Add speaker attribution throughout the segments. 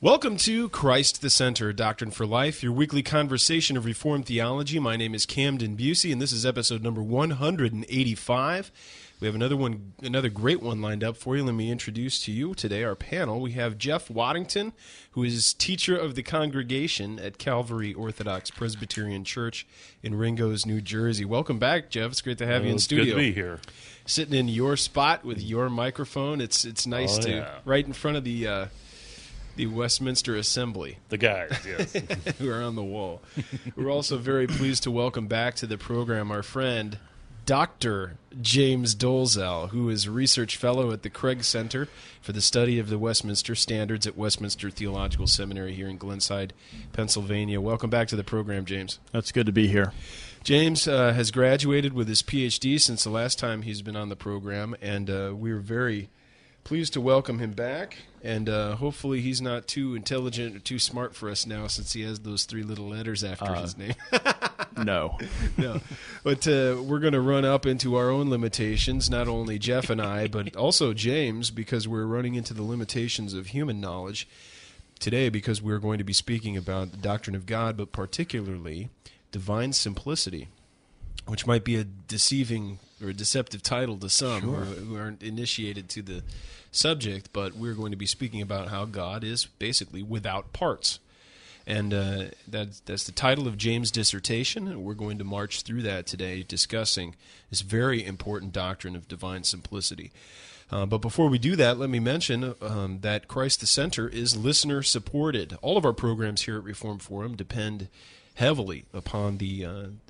Speaker 1: Welcome to Christ the Center, Doctrine for Life, your weekly conversation of Reformed theology. My name is Camden Busey, and this is episode number 185. We have another great one lined up for you. Let me introduce to you today our panel. We have Jeff Waddington, who is teacher of the congregation at Calvary Orthodox Presbyterian Church in Ringgoes, New Jersey. Welcome back, Jeff. It's great to have you in studio.
Speaker 2: Good to be here.
Speaker 1: Sitting in your spot with your microphone. It's nice right in front of the Westminster Assembly.
Speaker 2: The guys, yes.
Speaker 1: Who are on the wall. We're also very pleased to welcome back to the program our friend, Dr. James Dolezal, who is a research fellow at the Craig Center for the Study of the Westminster Standards at Westminster Theological Seminary here in Glenside, Pennsylvania. Welcome back to the program, James.
Speaker 3: That's good to be here.
Speaker 1: James has graduated with his Ph.D. since the last time he's been on the program, and we're very pleased to welcome him back, and hopefully he's not too intelligent or too smart for us now since he has those three little letters after his name.
Speaker 3: No.
Speaker 1: But we're going to run up into our own limitations, not only Jeff and I, but also James, because we're running into the limitations of human knowledge today, because we're going to be speaking about the doctrine of God, but particularly divine simplicity, which might be a deceiving or a deceptive title to some who aren't initiated to the subject, but we're going to be speaking about how God is basically without parts. And that's the title of James' dissertation, and we're going to march through that today, discussing this very important doctrine of divine simplicity. But before we do that, let me mention that Christ the Center is listener-supported. All of our programs here at Reformed Forum depend heavily upon the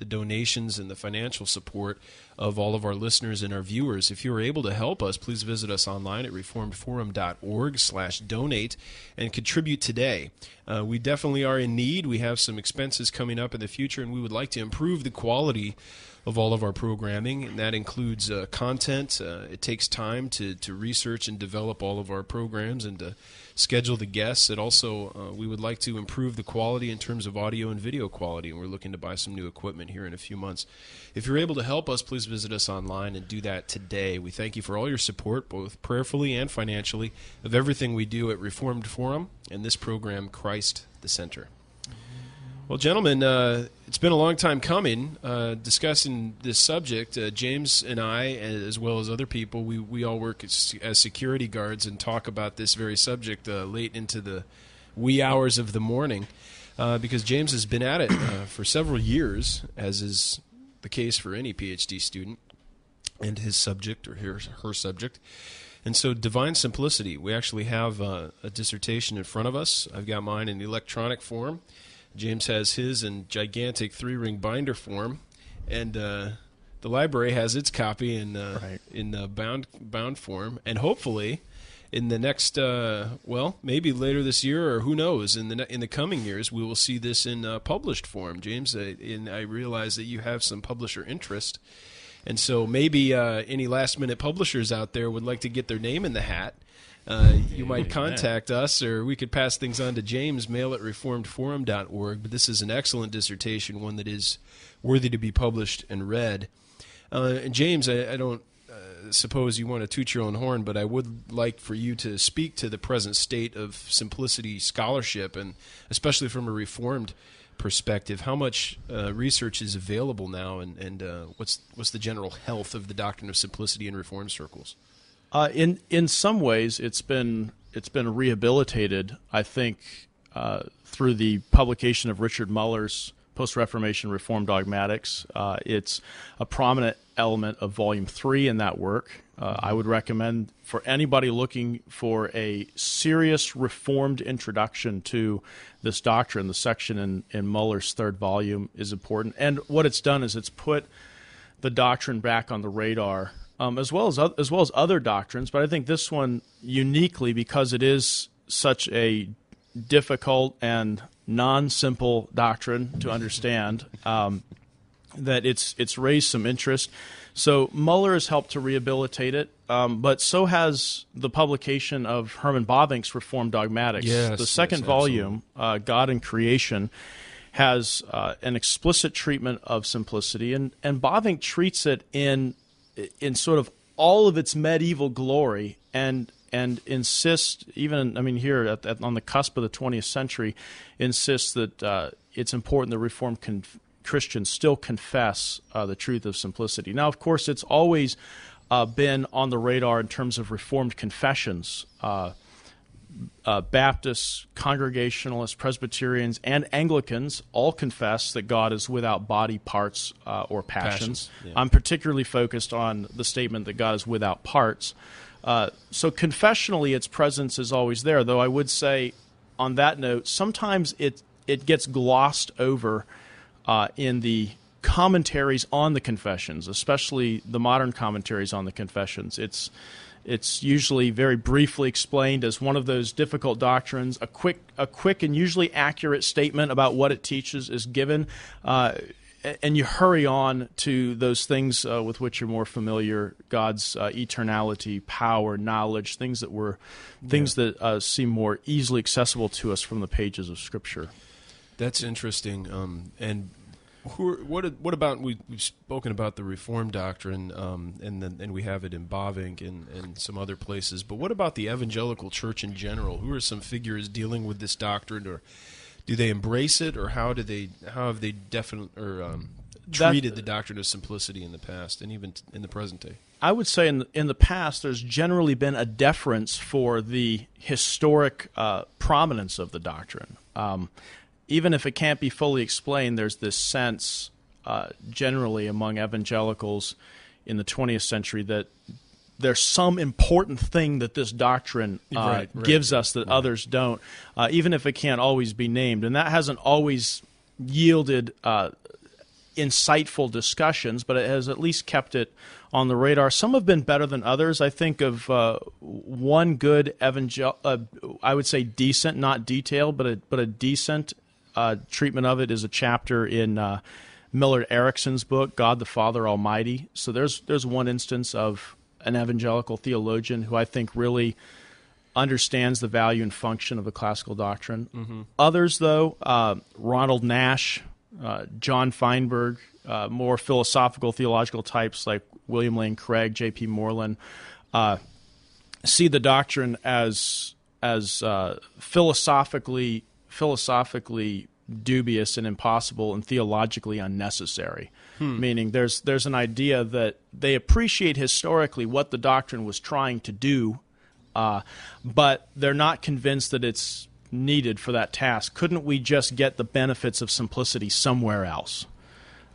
Speaker 1: donations and the financial support of all of our listeners and our viewers. If you're able to help us, please visit us online at reformedforum.org/donate and contribute today. We definitely are in need. We have some expenses coming up in the future, and we would like to improve the quality of all of our programming, and that includes content. It takes time to research and develop all of our programs and to schedule the guests. It also, we would like to improve the quality in terms of audio and video quality, and we're looking to buy some new equipment here in a few months. If you're able to help us, please visit us online and do that today. We thank you for all your support, both prayerfully and financially, of everything we do at Reformed Forum and this program, Christ the Center. Well, gentlemen, it's been a long time coming discussing this subject. James and I, as well as other people, we all work as security guards and talk about this very subject late into the wee hours of the morning because James has been at it for several years, as is the case for any PhD student, and his subject or her subject. And so divine simplicity, we actually have a dissertation in front of us. I've got mine in electronic form. James has his in gigantic 3-ring binder form, and the library has its copy in bound form. And hopefully, in the next, maybe later this year, or who knows, in the coming years, we will see this in published form. James, I realize that you have some publisher interest, and so maybe any last-minute publishers out there would like to get their name in the hat. You might contact us, or we could pass things on to James, mail at reformedforum.org. But this is an excellent dissertation, one that is worthy to be published and read. And James, I don't suppose you want to toot your own horn, but I would like for you to speak to the present state of simplicity scholarship, and especially from a Reformed perspective. How much research is available now, and what's the general health of the doctrine of simplicity in Reformed circles?
Speaker 3: In some ways, it's been rehabilitated, I think, through the publication of Richard Muller's Post-Reformation Reformed Dogmatics. It's a prominent element of Volume 3 in that work. I would recommend for anybody looking for a serious Reformed introduction to this doctrine, the section in Muller's third volume is important. And what it's done is it's put the doctrine back on the radar, as well as other doctrines, but I think this one uniquely, because it is such a difficult and non-simple doctrine to understand, that it's raised some interest. So Muller has helped to rehabilitate it, but so has the publication of Herman Bavinck's Reformed Dogmatics.
Speaker 1: Yes,
Speaker 3: the second volume, God and Creation, has an explicit treatment of simplicity, and Bavinck treats it in sort of all of its medieval glory, and and insist, even, I mean, here on the cusp of the 20th century, insists that it's important that Reformed Christians still confess the truth of simplicity. Now, of course, it's always been on the radar in terms of Reformed confessions. Baptists, Congregationalists, Presbyterians, and Anglicans all confess that God is without body, parts, or passions.
Speaker 1: Yeah.
Speaker 3: I'm particularly focused on the statement that God is without parts. So confessionally, its presence is always there, though I would say, on that note, sometimes it gets glossed over in the commentaries on the confessions, especially the modern commentaries on the confessions. It's usually very briefly explained as one of those difficult doctrines. A quick and usually accurate statement about what it teaches is given, and you hurry on to those things with which you're more familiar: God's eternality, power, knowledge, things that seem more easily accessible to us from the pages of Scripture.
Speaker 1: That's interesting. And what about, we've spoken about the Reformed doctrine, and we have it in Bavinck and some other places, but what about the evangelical church in general? Who are some figures dealing with this doctrine, or do they embrace it, or how have they treated the doctrine of simplicity in the past and even in the present day?
Speaker 3: I would say in the past, there's generally been a deference for the historic prominence of the doctrine. Even if it can't be fully explained, there's this sense generally among evangelicals in the 20th century that there's some important thing that this doctrine gives us that others don't, even if it can't always be named. And that hasn't always yielded insightful discussions, but it has at least kept it on the radar. Some have been better than others. I think of one good I would say decent, not detailed, but a decent treatment of it is a chapter in Millard Erickson's book, God the Father Almighty. So there's one instance of an evangelical theologian who I think really understands the value and function of the classical doctrine. Mm-hmm. Others, though, Ronald Nash, John Feinberg, more philosophical, theological types like William Lane Craig, J.P. Moreland, see the doctrine as philosophically dubious and impossible and theologically unnecessary. Meaning there's an idea that they appreciate historically what the doctrine was trying to do, but they're not convinced that it's needed for that task. Couldn't we just get the benefits of simplicity somewhere else?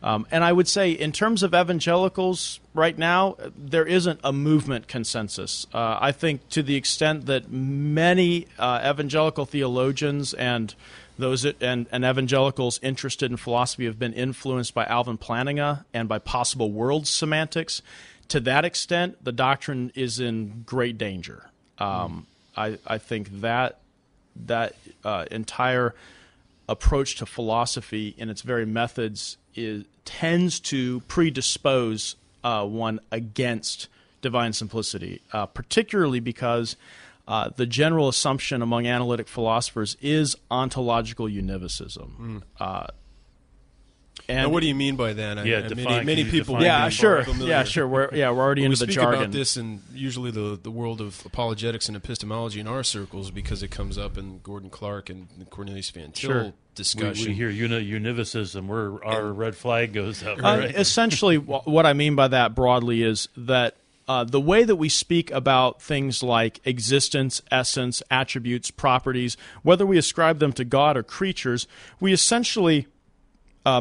Speaker 3: And I would say in terms of evangelicals right now, there isn't a movement consensus. I think to the extent that many evangelical theologians and evangelicals interested in philosophy have been influenced by Alvin Plantinga and by possible world semantics, to that extent, the doctrine is in great danger. I think that entire approach to philosophy in its very methods tends to predispose one against divine simplicity, particularly because the general assumption among analytic philosophers is ontological univocism.
Speaker 1: And what do you mean by that? Many people.
Speaker 3: Sure. We're already into the jargon.
Speaker 1: We speak about this in usually the world of apologetics and epistemology in our circles because it comes up in Gordon Clark and Cornelius Van Til discussion.
Speaker 2: We hear univocism, our red flag goes up. Right?
Speaker 3: Essentially, what I mean by that broadly is that the way that we speak about things like existence, essence, attributes, properties, whether we ascribe them to God or creatures, we essentially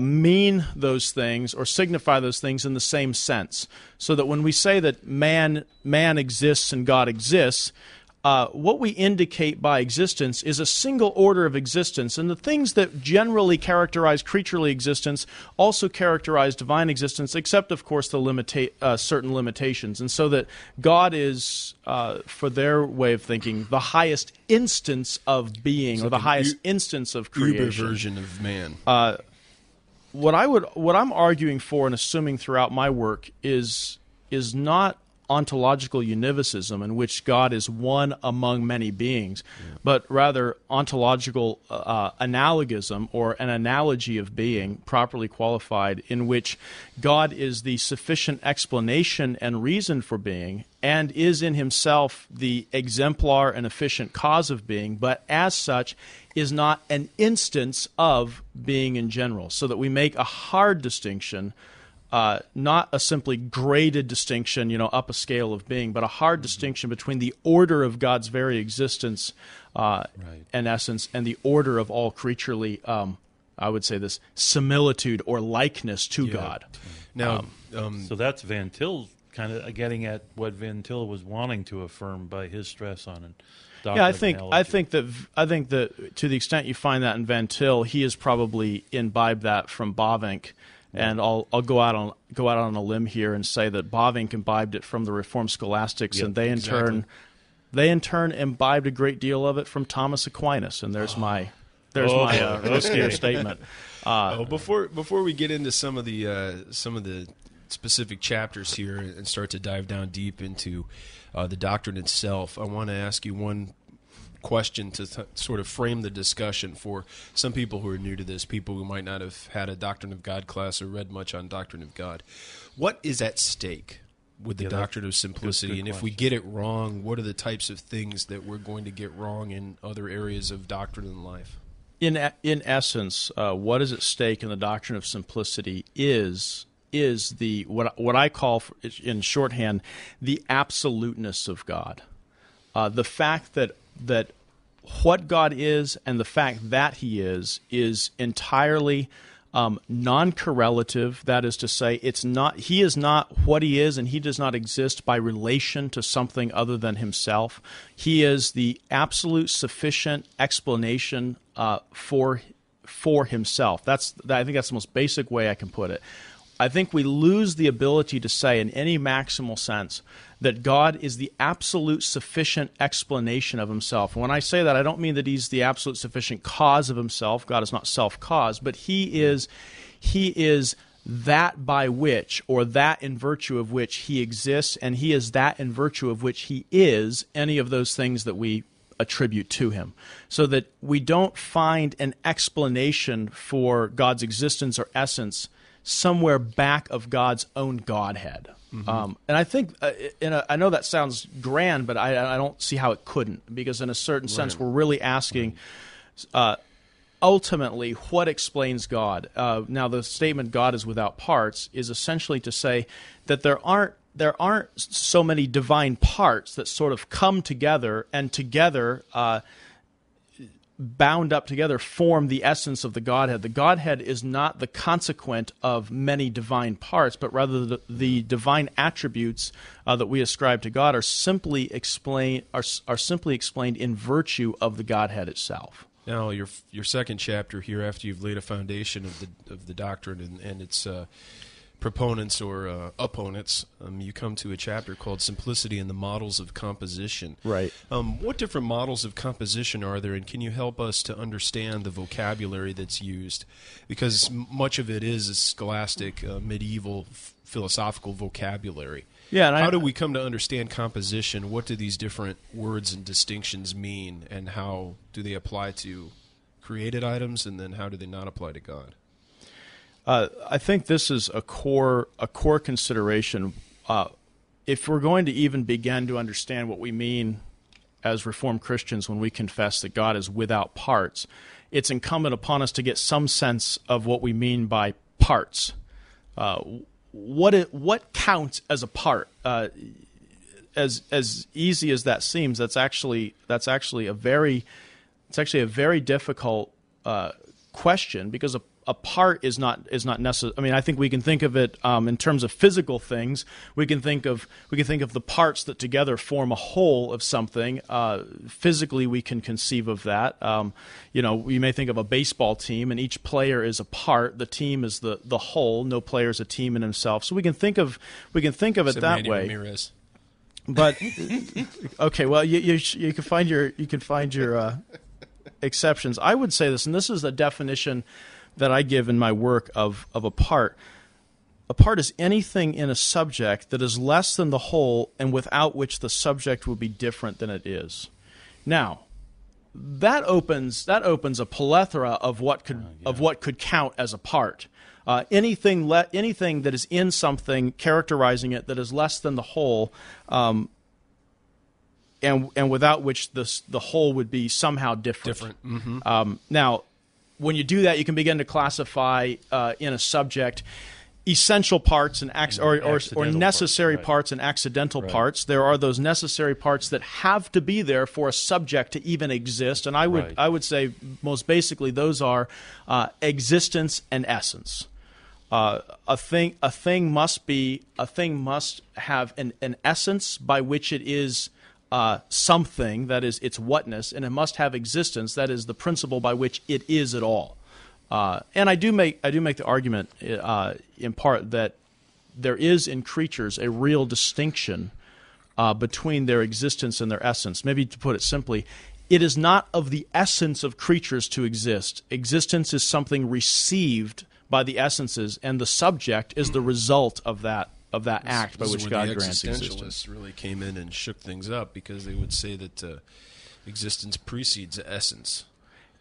Speaker 3: mean those things or signify those things in the same sense. So that when we say that man exists and God exists, what we indicate by existence is a single order of existence, and the things that generally characterize creaturely existence also characterize divine existence, except, of course, the certain limitations. And so that God is, for their way of thinking, the highest instance of being, or the highest instance of creation.
Speaker 1: Uber version of man.
Speaker 3: What I'm arguing for and assuming throughout my work is not ontological univocism, in which God is one among many beings, but rather ontological analogism, or an analogy of being, properly qualified, in which God is the sufficient explanation and reason for being, and is in himself the exemplar and efficient cause of being, but as such is not an instance of being in general. So that we make a hard distinction, not a simply graded distinction, up a scale of being, but a hard distinction between the order of God's very existence and essence and the order of all creaturely, I would say this, similitude or likeness to God.
Speaker 1: Now,
Speaker 2: so that's Van Til kind of getting at what Van Til was wanting to affirm by his stress on it.
Speaker 3: Yeah, I think that to the extent you find that in Van Til, he has probably imbibed that from Bavinck, and I'll go out on a limb here and say that Bavinck imbibed it from the Reformed scholastics, and they in turn imbibed a great deal of it from Thomas Aquinas. And there's my riskier statement.
Speaker 1: Before we get into some of the specific chapters here and start to dive down deep into the doctrine itself, I want to ask you one question to sort of frame the discussion for some people who are new to this, people who might not have had a Doctrine of God class or read much on Doctrine of God. What is at stake with the doctrine of simplicity? And if we get it wrong, what are the types of things that we're going to get wrong in other areas of doctrine and life?
Speaker 3: In essence, what is at stake in the doctrine of simplicity is the what I call in shorthand the absoluteness of God, the fact that what God is and the fact that He is entirely non-correlative. That is to say, He is not what He is, and He does not exist by relation to something other than Himself. He is the absolute sufficient explanation for Himself. I think that's the most basic way I can put it. I think we lose the ability to say in any maximal sense that God is the absolute sufficient explanation of Himself. When I say that, I don't mean that He's the absolute sufficient cause of Himself. God is not self-caused, but He is that by which, or that in virtue of which He exists, and He is that in virtue of which He is any of those things that we attribute to Him. So that we don't find an explanation for God's existence or essence somewhere back of God's own Godhead. Mm-hmm. And I think, I know that sounds grand, but I don't see how it couldn't, because in a certain sense we're really asking ultimately what explains God. Now the statement God is without parts is essentially to say that there aren't so many divine parts that sort of come together and together bound up together form the essence of the Godhead. The Godhead is not the consequent of many divine parts, but rather the divine attributes that we ascribe to God are simply explained in virtue of the Godhead itself.
Speaker 1: Now, your second chapter here, after you've laid a foundation of the doctrine and its proponents or opponents, you come to a chapter called Simplicity and the Models of Composition.
Speaker 3: Right.
Speaker 1: What different models of composition are there, and can you help us to understand the vocabulary that's used? Because much of it is a scholastic, medieval, philosophical vocabulary.
Speaker 3: Yeah, and
Speaker 1: how do we come to understand composition? What do these different words and distinctions mean, and how do they apply to created items, and then how do they not apply to God?
Speaker 3: I think this is a core consideration. If we're going to even begin to understand what we mean as Reformed Christians when we confess that God is without parts, it's incumbent upon us to get some sense of what we mean by parts. What counts as a part? As easy as that seems, that's actually a very difficult question, because a part is not necessary. I mean, I think we can think of it in terms of physical things. We can think of the parts that together form a whole of something. Physically, we can conceive of that. We may think of a baseball team, and each player is a part. The team is the whole. No player is a team in himself. So we can think of it that
Speaker 1: Manny
Speaker 3: way.
Speaker 1: Ramirez.
Speaker 3: But okay, well, you can find your exceptions. I would say this, and this is the definition that I give in my work of a part. A part is anything in a subject that is less than the whole and without which the subject would be different than it is. Now, that opens a plethora of what could count as a part. Anything that is in something, characterizing it, that is less than the whole, and without which the whole would be somehow different.
Speaker 1: Mm-hmm.
Speaker 3: Now, when you do that, you can begin to classify in a subject essential parts and or necessary parts and accidental parts. There are those necessary parts that have to be there for a subject to even exist, and I would say most basically those are existence and essence. A thing must have an essence by which it is something, that is its whatness, and it must have existence, that is the principle by which it is at all. And I do make the argument in part that there is in creatures a real distinction between their existence and their essence. Maybe to put it simply, it is not of the essence of creatures to exist. Existence is something received by the essences, and the subject is the result of that act by which God grants existence.
Speaker 1: Existentialists really came in and shook things up, because they would say that existence precedes essence.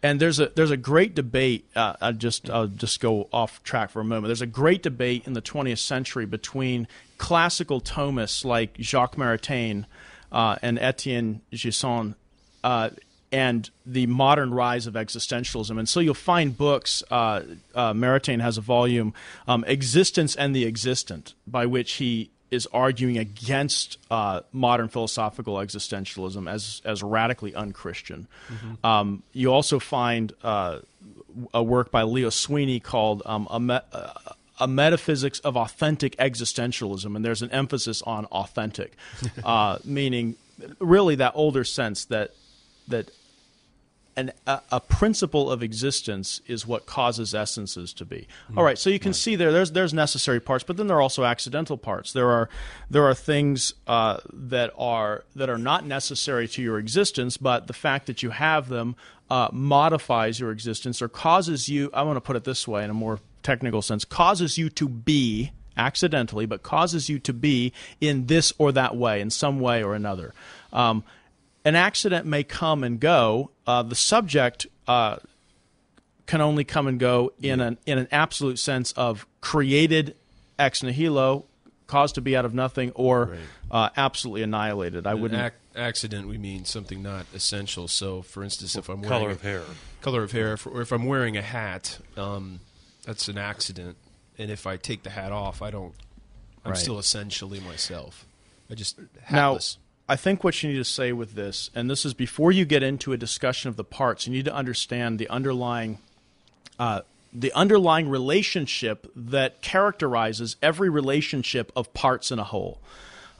Speaker 3: And there's a great debate. I'll just go off track for a moment. There's a great debate in the 20th century between classical Thomists like Jacques Maritain and Etienne Gisson and the modern rise of existentialism. And so you'll find books. Maritain has a volume, "Existence and the Existent," by which he is arguing against modern philosophical existentialism as radically unchristian. Mm-hmm. You also find a work by Leo Sweeney called A Metaphysics of Authentic Existentialism, and there's an emphasis on authentic, meaning really that older sense that a principle of existence is what causes essences to be. All right, so you can see there's necessary parts, but then there are also accidental parts. There are things that are not necessary to your existence, but the fact that you have them modifies your existence or causes you, I want to put it this way in a more technical sense, causes you to be accidentally, but causes you to be in this or that way, in some way or another. An accident may come and go. The subject can only come and go in an absolute sense of created ex nihilo, caused to be out of nothing, or absolutely annihilated. I wouldn't.
Speaker 1: Accident, we mean something not essential. So, for instance, if I'm
Speaker 2: color
Speaker 1: wearing
Speaker 2: of hair,
Speaker 1: or if I'm wearing a hat, that's an accident. And if I take the hat off, I'm still essentially myself. I just hatless.
Speaker 3: Now, I think what you need to say with this, and this is before you get into a discussion of the parts, you need to understand the underlying relationship that characterizes every relationship of parts in a whole.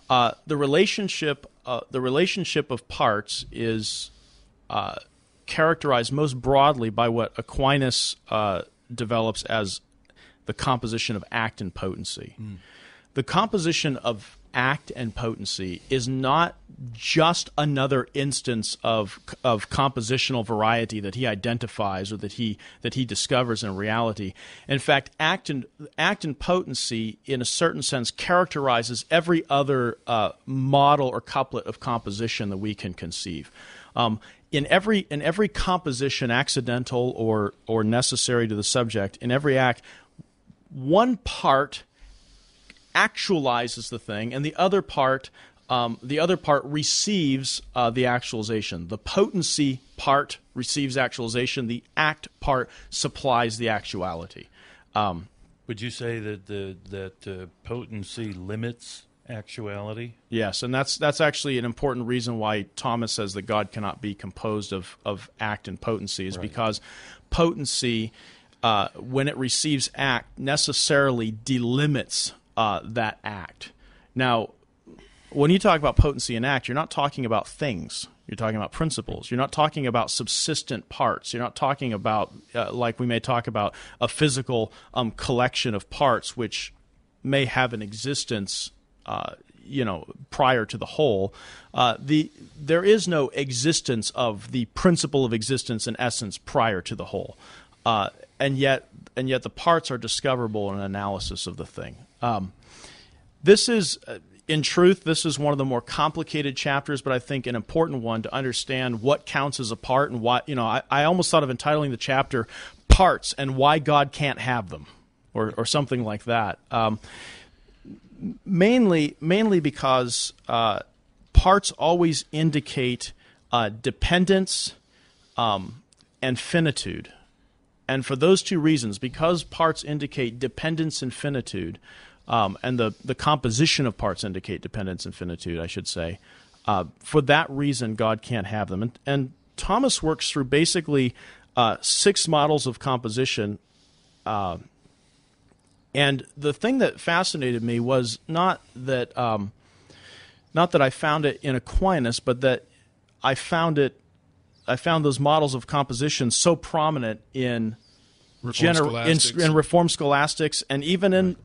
Speaker 3: The relationship of parts is characterized most broadly by what Aquinas develops as the composition of act and potency. The composition of act and potency is not just another instance of compositional variety that he identifies or that he discovers in reality. In fact, act and potency, in a certain sense, characterizes every other model or couplet of composition that we can conceive. In every composition, accidental or necessary to the subject, in every act, one part actualizes the thing, and the other part receives the actualization. The potency part receives actualization. The act part supplies the actuality.
Speaker 2: Would you say that potency limits actuality?
Speaker 3: Yes, and that's actually an important reason why Thomas says that God cannot be composed of act and potency, is because potency, when it receives act, necessarily delimits that act. Now, when you talk about potency and act, you're not talking about things. You're talking about principles. You're not talking about subsistent parts. You're not talking about, like we may talk about, a physical collection of parts which may have an existence, prior to the whole. There is no existence of the principle of existence and essence prior to the whole, and yet the parts are discoverable in an analysis of the thing. This is, in truth, this is one of the more complicated chapters, but I think an important one to understand what counts as a part and why. I almost thought of entitling the chapter "Parts and Why God Can't Have Them," or something like that. Mainly because parts always indicate dependence and finitude. And for those two reasons, because parts indicate dependence and finitude, and the composition of parts indicate dependence and finitude, I should say, for that reason, God can't have them. And Thomas works through basically 6 models of composition. And the thing that fascinated me was not that I found it in Aquinas, but that I found those models of composition so prominent in Reformed scholastics, and even in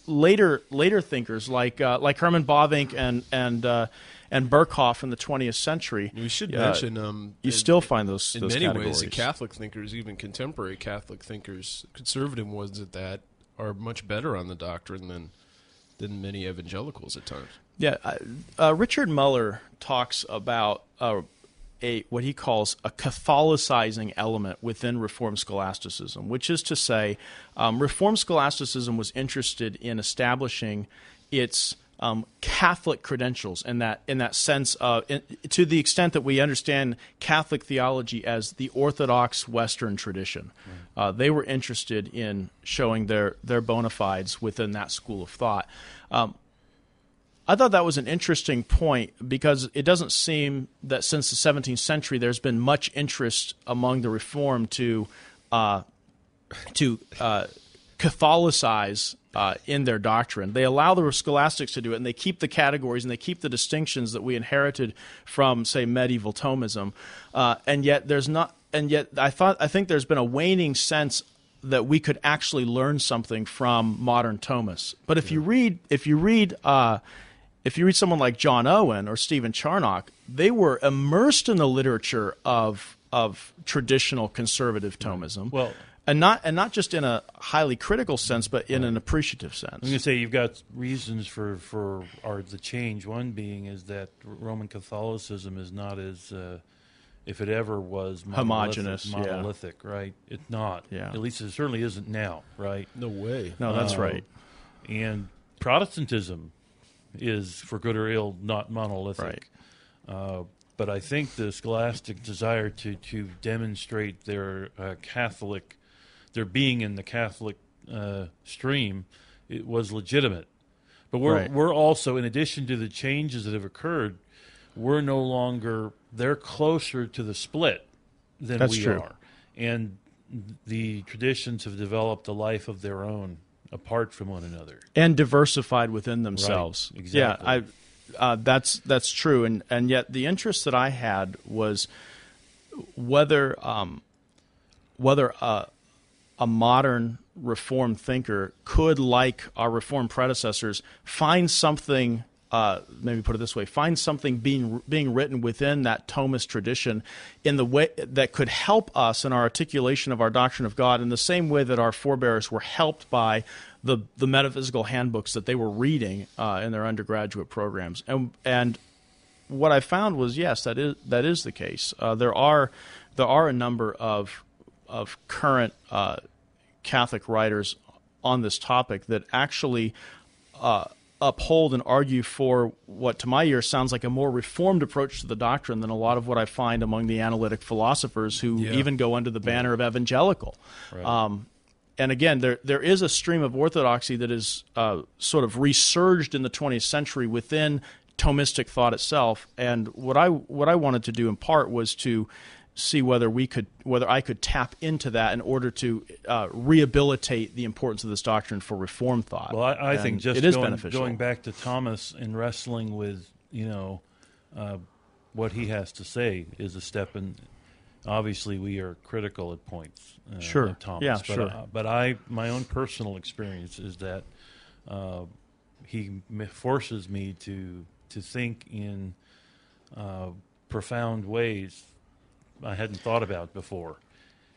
Speaker 3: later thinkers like Hermann Bavinck and Berkhoff in the 20th century.
Speaker 1: We should mention
Speaker 3: you still find those
Speaker 1: in
Speaker 3: those
Speaker 1: many
Speaker 3: categories.
Speaker 1: ways. The Catholic thinkers, even contemporary Catholic thinkers, conservative ones at that, are much better on the doctrine than many evangelicals at times.
Speaker 3: Yeah, Richard Muller talks about what he calls a Catholicizing element within Reformed scholasticism, which is to say, Reformed scholasticism was interested in establishing its Catholic credentials in that sense, to the extent that we understand Catholic theology as the Orthodox Western tradition. They were interested in showing their bona fides within that school of thought. I thought that was an interesting point because it doesn't seem that since the 17th century there's been much interest among the Reformed to Catholicize in their doctrine. They allow the scholastics to do it, and they keep the categories and they keep the distinctions that we inherited from, say, medieval Thomism. And yet there's not. And yet I think there's been a waning sense that we could actually learn something from modern Thomists. But if you read someone like John Owen or Stephen Charnock, they were immersed in the literature of traditional conservative Thomism.
Speaker 2: Well,
Speaker 3: and not just in a highly critical sense, but in an appreciative sense.
Speaker 2: I'm going to say you've got reasons for the change. One being is that Roman Catholicism is not as, if it ever was, monolithic, right? It's not. Yeah. At least it certainly isn't now, right?
Speaker 1: No way.
Speaker 3: No, that's right.
Speaker 2: And Protestantism is, for good or ill, not monolithic.
Speaker 3: Right.
Speaker 2: But I think the scholastic desire to demonstrate their their being in the Catholic stream, it was legitimate. But we're also, in addition to the changes that have occurred, they're closer to the split than we are. And the traditions have developed a life of their own apart from one another. And
Speaker 3: diversified within themselves.
Speaker 2: Right, exactly.
Speaker 3: Yeah, that's true. And yet the interest that I had was whether a modern Reformed thinker could, like our Reformed predecessors, find something, maybe put it this way, find something being written within that Thomist tradition in the way that could help us in our articulation of our doctrine of God in the same way that our forebears were helped by the metaphysical handbooks that they were reading in their undergraduate programs. And what I found was, yes, that is the case. There are a number of current Catholic writers on this topic that actually uphold and argue for what, to my ear, sounds like a more reformed approach to the doctrine than a lot of what I find among the analytic philosophers who even go under the banner of evangelical. Right. And again, there is a stream of orthodoxy that is sort of resurged in the 20th century within Thomistic thought itself. And what I wanted to do in part was to see whether I could tap into that in order to rehabilitate the importance of this doctrine for Reformed thought.
Speaker 2: Well, I think just
Speaker 3: it is beneficial.
Speaker 2: Going back to Thomas and wrestling with what he has to say is a step in. Obviously, we are critical at points.
Speaker 3: Sure.
Speaker 2: Of Thomas,
Speaker 3: yeah.
Speaker 2: But my own personal experience is that he forces me to think in profound ways I hadn't thought about before,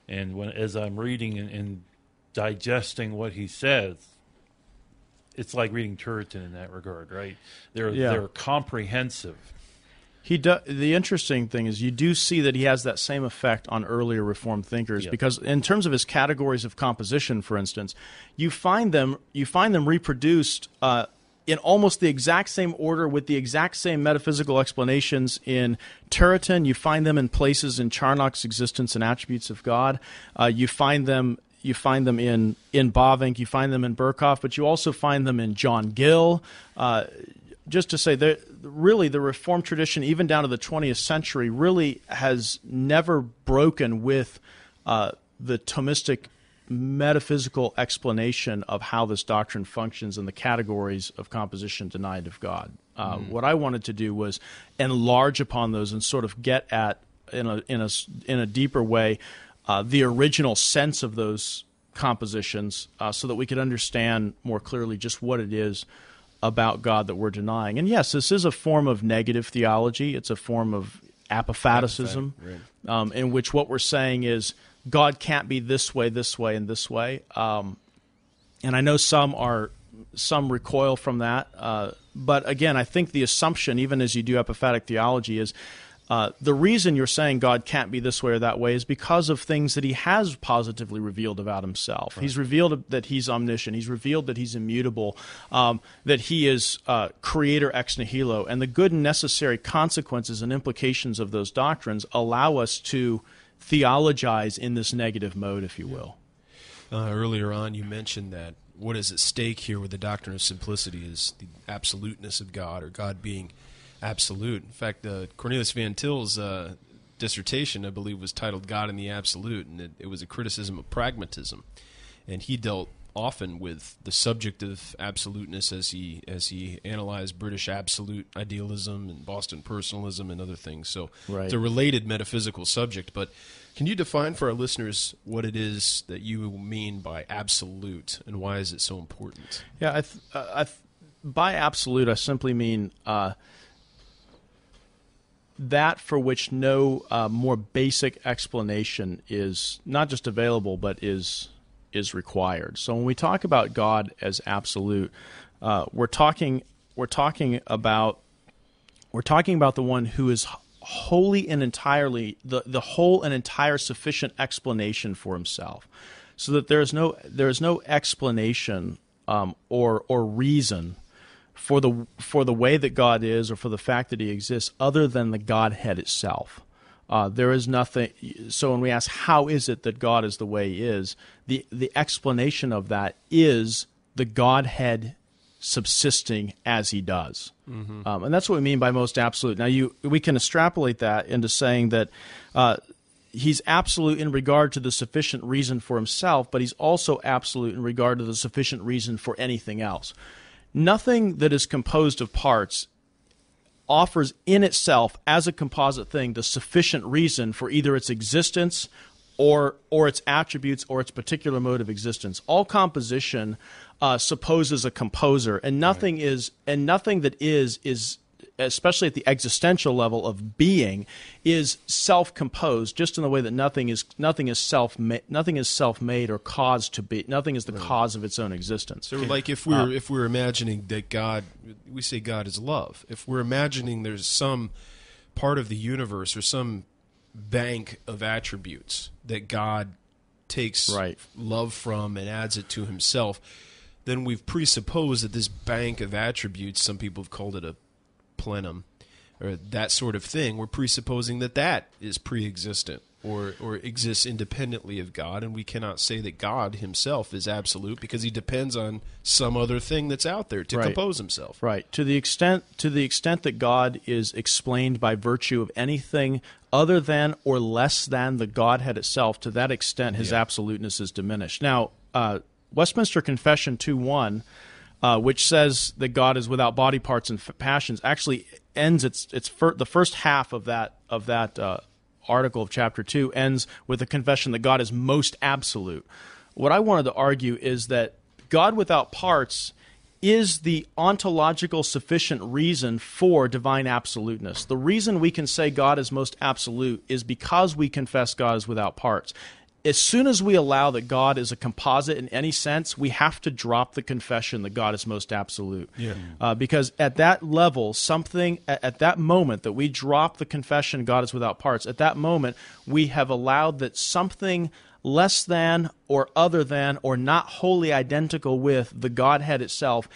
Speaker 2: and as I'm reading and digesting what he says, it's like reading Turretin in that regard, right? They're comprehensive.
Speaker 3: The interesting thing is you do see that he has that same effect on earlier Reformed thinkers, because in terms of his categories of composition, for instance, you find them reproduced in almost the exact same order with the exact same metaphysical explanations in Turretin. You find them in places in Charnock's Existence and Attributes of God. You find them in Bavinck. You find them in Berkhoff, but you also find them in John Gill. Just to say, really, the Reformed tradition, even down to the 20th century, really has never broken with the Thomistic metaphysical explanation of how this doctrine functions and the categories of composition denied of God. What I wanted to do was enlarge upon those and sort of get at, in a deeper way, the original sense of those compositions, so that we could understand more clearly just what it is about God that we're denying. And yes, this is a form of negative theology. It's a form of apophaticism, right. In which what we're saying is God can't be this way, and this way. And I know some recoil from that. But again, I think the assumption, even as you do apophatic theology, is the reason you're saying God can't be this way or that way is because of things that he has positively revealed about himself. Right. He's revealed that he's omniscient. He's revealed that he's immutable, that he is creator ex nihilo. And the good and necessary consequences and implications of those doctrines allow us to theologize in this negative mode, if you will.
Speaker 1: Earlier on, you mentioned that what is at stake here with the doctrine of simplicity is the absoluteness of God, or God being absolute. In fact, Cornelius Van Til's dissertation, I believe, was titled God in the Absolute, and it was a criticism of pragmatism. And he dealt often with the subject of absoluteness as he analyzed British absolute idealism and Boston personalism and other things. So right. It's a related metaphysical subject. But can you define for our listeners what it is that you mean by absolute, and why is it so important?
Speaker 3: Yeah, by absolute, I simply mean that for which no more basic explanation is not just available, but is required. So when we talk about God as absolute, we're talking about the one who is wholly and entirely the whole and entire sufficient explanation for himself, so that there is no explanation or reason for the way that God is, or for the fact that he exists, other than the Godhead itself. There is nothing. So when we ask how is it that God is the way he is, the explanation of that is the Godhead subsisting as he does. Mm-hmm. And that's what we mean by most absolute. Now we can extrapolate that into saying that he's absolute in regard to the sufficient reason for himself, but he's also absolute in regard to the sufficient reason for anything else. Nothing that is composed of parts offers in itself, as a composite thing, the sufficient reason for either its existence or its attributes or its particular mode of existence. All composition supposes a composer, and nothing right. nothing that is especially at the existential level of being, is self-composed, just in the way that nothing is self-made or caused to be. Nothing is the right. cause of its own existence.
Speaker 1: So, like if we're imagining that God, we say God is love. If we're imagining there's some part of the universe or some bank of attributes that God takes right. love from and adds it to himself, then we've presupposed that this bank of attributes, some people have called it a plenum, or that sort of thing, we're presupposing that is pre-existent or exists independently of God, and we cannot say that God himself is absolute because he depends on some other thing that's out there to right. compose himself.
Speaker 3: Right. To the extent that God is explained by virtue of anything other than or less than the Godhead itself, to that extent his absoluteness is diminished. Now, Westminster Confession 2:1, which says that God is without body parts and passions, actually ends the first half of that article of chapter 2 ends with a confession that God is most absolute. What I wanted to argue is that God without parts is the ontological sufficient reason for divine absoluteness. The reason we can say God is most absolute is because we confess God is without parts. as soon as we allow that God is a composite in any sense, we have to drop the confession that God is most absolute.
Speaker 1: Yeah.
Speaker 3: Because at that level, at that moment that we drop the confession God is without parts, at that moment we have allowed that something less than or other than or not wholly identical with the Godhead itself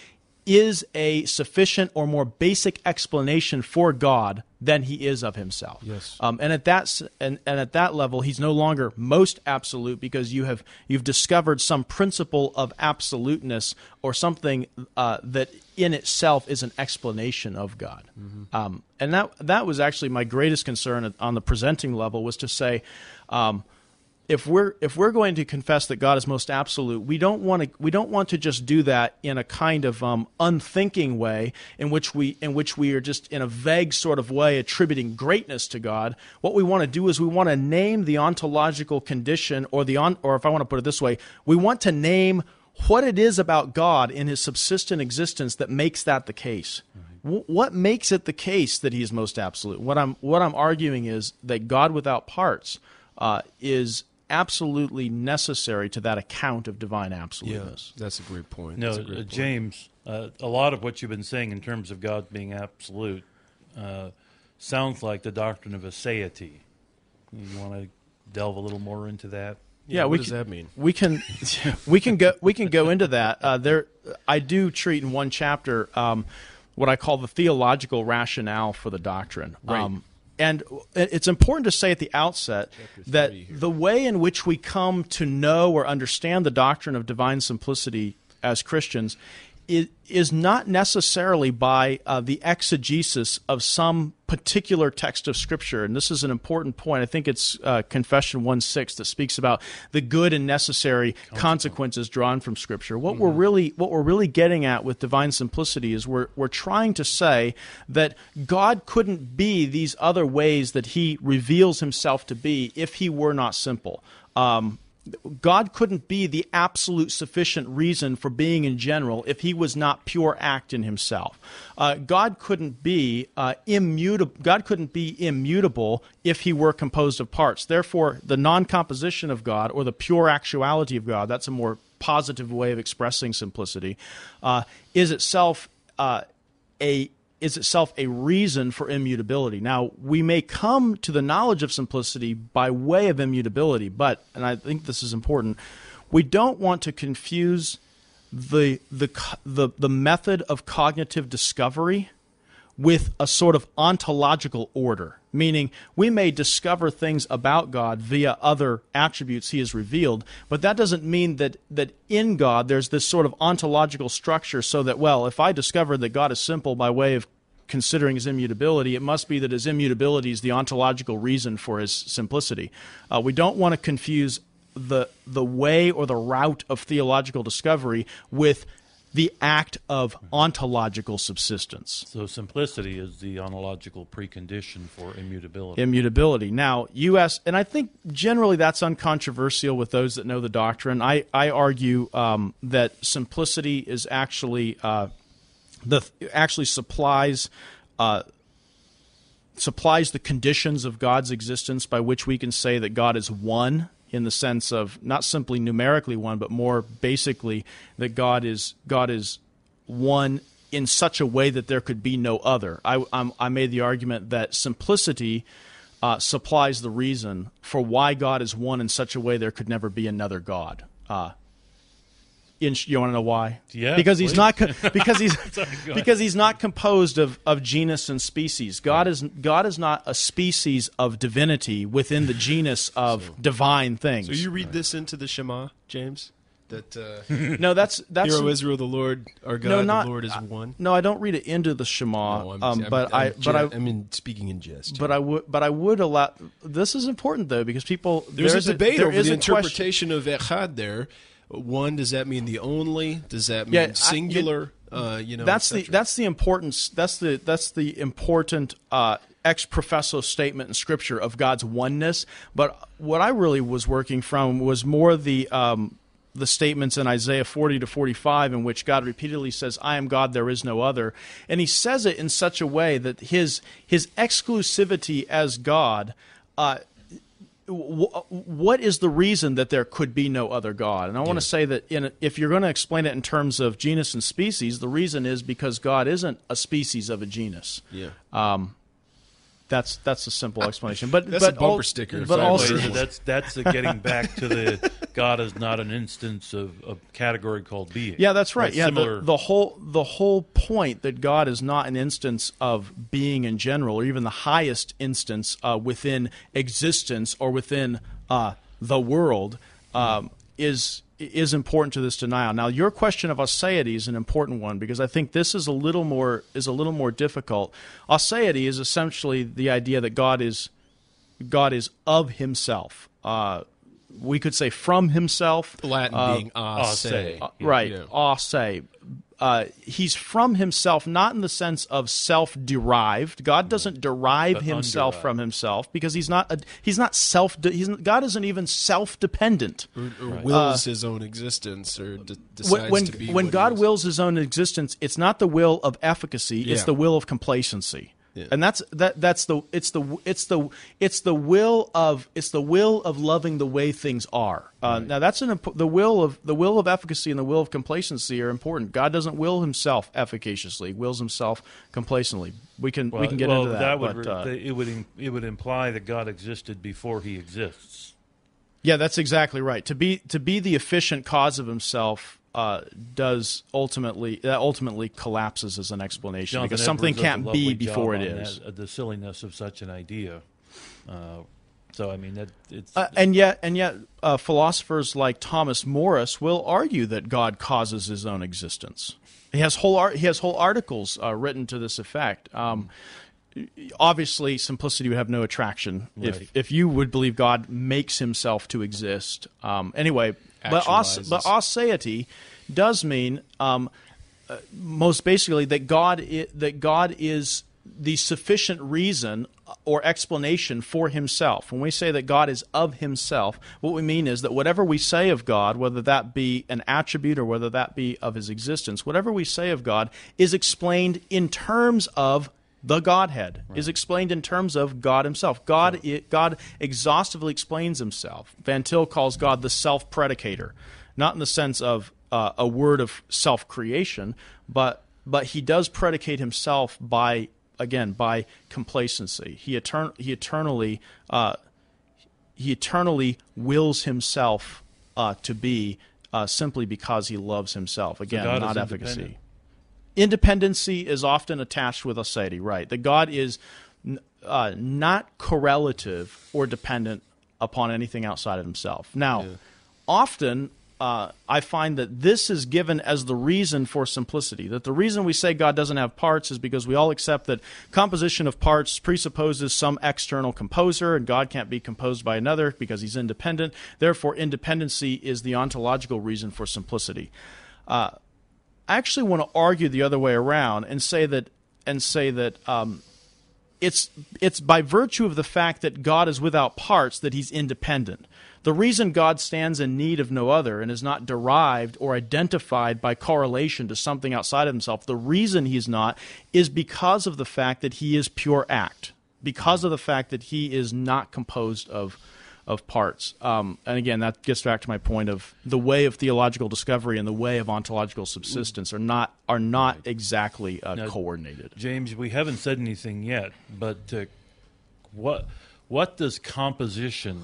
Speaker 3: is a sufficient or more basic explanation for God than he is of himself.
Speaker 1: Yes.
Speaker 3: And at that level, he's no longer most absolute because you've discovered some principle of absoluteness or something that in itself is an explanation of God. Mm-hmm. And that was actually my greatest concern on the presenting level, was to say, if we're going to confess that God is most absolute, we don't want to just do that in a kind of unthinking way in which we are just in a vague sort of way attributing greatness to God. What we want to do is we want to name the ontological condition, or if I want to put it this way, we want to name what it is about God in his subsistent existence that makes that the case. Mm-hmm. What makes it the case that he is most absolute? What I'm arguing is that God without parts is absolutely necessary to that account of divine absoluteness.
Speaker 1: Yeah, that's a great point.
Speaker 2: No,
Speaker 1: That's a great point.
Speaker 2: James, a lot of what you've been saying in terms of God being absolute sounds like the doctrine of aseity. You want to delve a little more into that?
Speaker 1: Yeah, what does that mean?
Speaker 3: We can go into that. I do treat in one chapter what I call the theological rationale for the doctrine.
Speaker 1: Right.
Speaker 3: And it's important to say at the outset that the way in which we come to know or understand the doctrine of divine simplicity as Christians is not necessarily by the exegesis of some particular text of Scripture. And this is an important point. I think it's Confession 1:6 that speaks about the good and necessary consequences drawn from Scripture. What we're really getting at with divine simplicity is we're trying to say that God couldn't be these other ways that he reveals himself to be if he were not simple. God couldn't be the absolute sufficient reason for being in general if he was not pure act in himself. God couldn't be immutable. God couldn't be immutable if he were composed of parts. Therefore, the non-composition of God, or the pure actuality of God, that's a more positive way of expressing simplicity, is itself a reason for immutability. Now, we may come to the knowledge of simplicity by way of immutability, but, and I think this is important, we don't want to confuse the method of cognitive discovery with a sort of ontological order, meaning we may discover things about God via other attributes he has revealed, but that doesn't mean that in God there's this sort of ontological structure so that, well, if I discover that God is simple by way of considering his immutability, it must be that his immutability is the ontological reason for his simplicity. We don't want to confuse the way or the route of theological discovery with the act of ontological subsistence.
Speaker 2: So simplicity is the ontological precondition for immutability.
Speaker 3: Immutability. Now, and I think generally that's uncontroversial with those that know the doctrine. I argue that simplicity is actually supplies the conditions of God's existence by which we can say that God is one, in the sense of not simply numerically one, but more basically that God is one in such a way that there could be no other. I made the argument that simplicity supplies the reason for why God is one in such a way there could never be another God. You want to know why?
Speaker 2: Yeah,
Speaker 3: because
Speaker 2: please.
Speaker 3: he's not because he's not composed of genus and species. God is not a species of divinity within the genus of divine things.
Speaker 1: So you read this into the Shema, James? That
Speaker 3: no, that's
Speaker 1: Hear, O Israel, the Lord our God, the Lord is one.
Speaker 3: No, I don't read it into the Shema.
Speaker 1: I'm speaking in jest.
Speaker 3: But I would allow. This is important though, because
Speaker 1: there's a debate over the interpretation of echad there. One, does that mean the only? Does that mean singular?
Speaker 3: That's the importance. That's the important ex professo statement in Scripture of God's oneness. But what I really was working from was more the statements in Isaiah 40 to 45, in which God repeatedly says, "I am God; there is no other," and He says it in such a way that His exclusivity as God what is the reason that there could be no other God? And I want to say that if you're going to explain it in terms of genus and species, the reason is because God isn't a species of a genus.
Speaker 1: Yeah.
Speaker 3: That's a simple explanation. But
Speaker 1: that's a bumper sticker.
Speaker 3: But also,
Speaker 2: that's getting back to the God is not an instance of a category called being.
Speaker 3: Yeah, that's right.
Speaker 2: That's
Speaker 3: yeah,
Speaker 2: similar.
Speaker 3: the whole point that God is not an instance of being in general, or even the highest instance within existence or within the world, is important to this denial. Now, your question of aseity is an important one because I think this is a little more difficult. Aseity is essentially the idea that God is of Himself. We could say from Himself.
Speaker 1: Latin being a se.
Speaker 3: Right, a se. He's from Himself, not in the sense of self-derived. God doesn't derive Himself
Speaker 2: underived.
Speaker 3: from Himself because God isn't even self-dependent.
Speaker 1: Or wills his own existence, or decides to be.
Speaker 3: When
Speaker 1: what
Speaker 3: God
Speaker 1: he is.
Speaker 3: wills His own existence, it's not the will of efficacy; it's
Speaker 1: Yeah.
Speaker 3: the will of complacency.
Speaker 1: Yeah.
Speaker 3: And it's the will of loving the way things are. Now that's the will of efficacy and the will of complacency are important. God doesn't will Himself efficaciously; He wills Himself complacently. We can get into that.
Speaker 2: It would imply that God existed before He exists.
Speaker 3: Yeah, that's exactly right. To be the efficient cause of Himself ultimately collapses as an explanation
Speaker 2: Jonathan
Speaker 3: because something
Speaker 2: Edwards does a
Speaker 3: can't
Speaker 2: lovely
Speaker 3: be before it
Speaker 2: job on
Speaker 3: is.
Speaker 2: the silliness of such an idea. So I mean that it's
Speaker 3: And yet, philosophers like Thomas Morris will argue that God causes His own existence. He has whole articles written to this effect. Obviously, simplicity would have no attraction
Speaker 2: Right.
Speaker 3: if you would believe God makes Himself to exist. Anyway, but
Speaker 1: Actualizes.
Speaker 3: aseity does mean most basically that God is the sufficient reason or explanation for Himself. When we say that God is of Himself, what we mean is that whatever we say of God, whether that be an attribute or whether that be of His existence, whatever we say of God is explained in terms of the Godhead, is explained in terms of God Himself. God exhaustively explains Himself. Van Til calls God the self-predicator, not in the sense of a word of self-creation, but He does predicate Himself by complacency. He eternally wills Himself to be simply because He loves Himself. Again,
Speaker 2: God
Speaker 3: not
Speaker 2: is
Speaker 3: efficacy.
Speaker 2: independent.
Speaker 3: Independency is often attached with aseity, right? That God is not correlative or dependent upon anything outside of Himself. Now, often I find that this is given as the reason for simplicity, that the reason we say God doesn't have parts is because we all accept that composition of parts presupposes some external composer, and God can't be composed by another because He's independent. Therefore, independency is the ontological reason for simplicity. I actually want to argue the other way around and say that it's by virtue of the fact that God is without parts that He's independent. The reason God stands in need of no other and is not derived or identified by correlation to something outside of Himself, the reason He's not is because of the fact that He is pure act, because of the fact that He is not composed of parts. And again, that gets back to my point of the way of theological discovery and the way of ontological subsistence are not exactly coordinated.
Speaker 2: James, we haven't said anything yet, but what does composition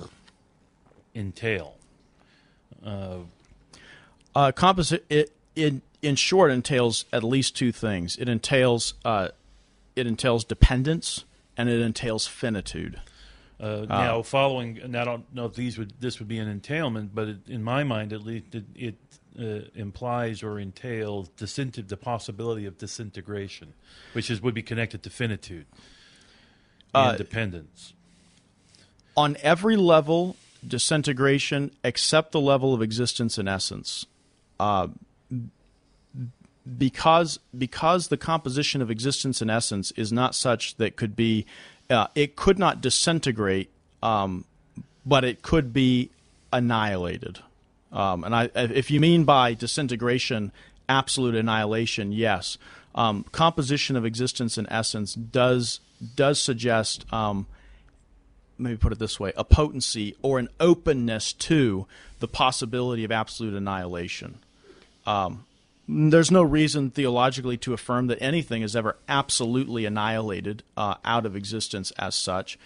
Speaker 2: entail?
Speaker 3: In short, entails at least two things. It entails dependence and it entails finitude.
Speaker 2: Now, and I don't know if this would be an entailment, but in my mind, at least, it implies or entails the possibility of disintegration, which would be connected to finitude and dependence.
Speaker 3: On every level, disintegration, except the level of existence and essence. Because the composition of existence and essence is not such that could be, it could not disintegrate, but it could be annihilated. If you mean by disintegration absolute annihilation, yes. Composition of existence and essence does suggest maybe put it this way, a potency or an openness to the possibility of absolute annihilation. There's no reason theologically to affirm that anything is ever absolutely annihilated out of existence as such.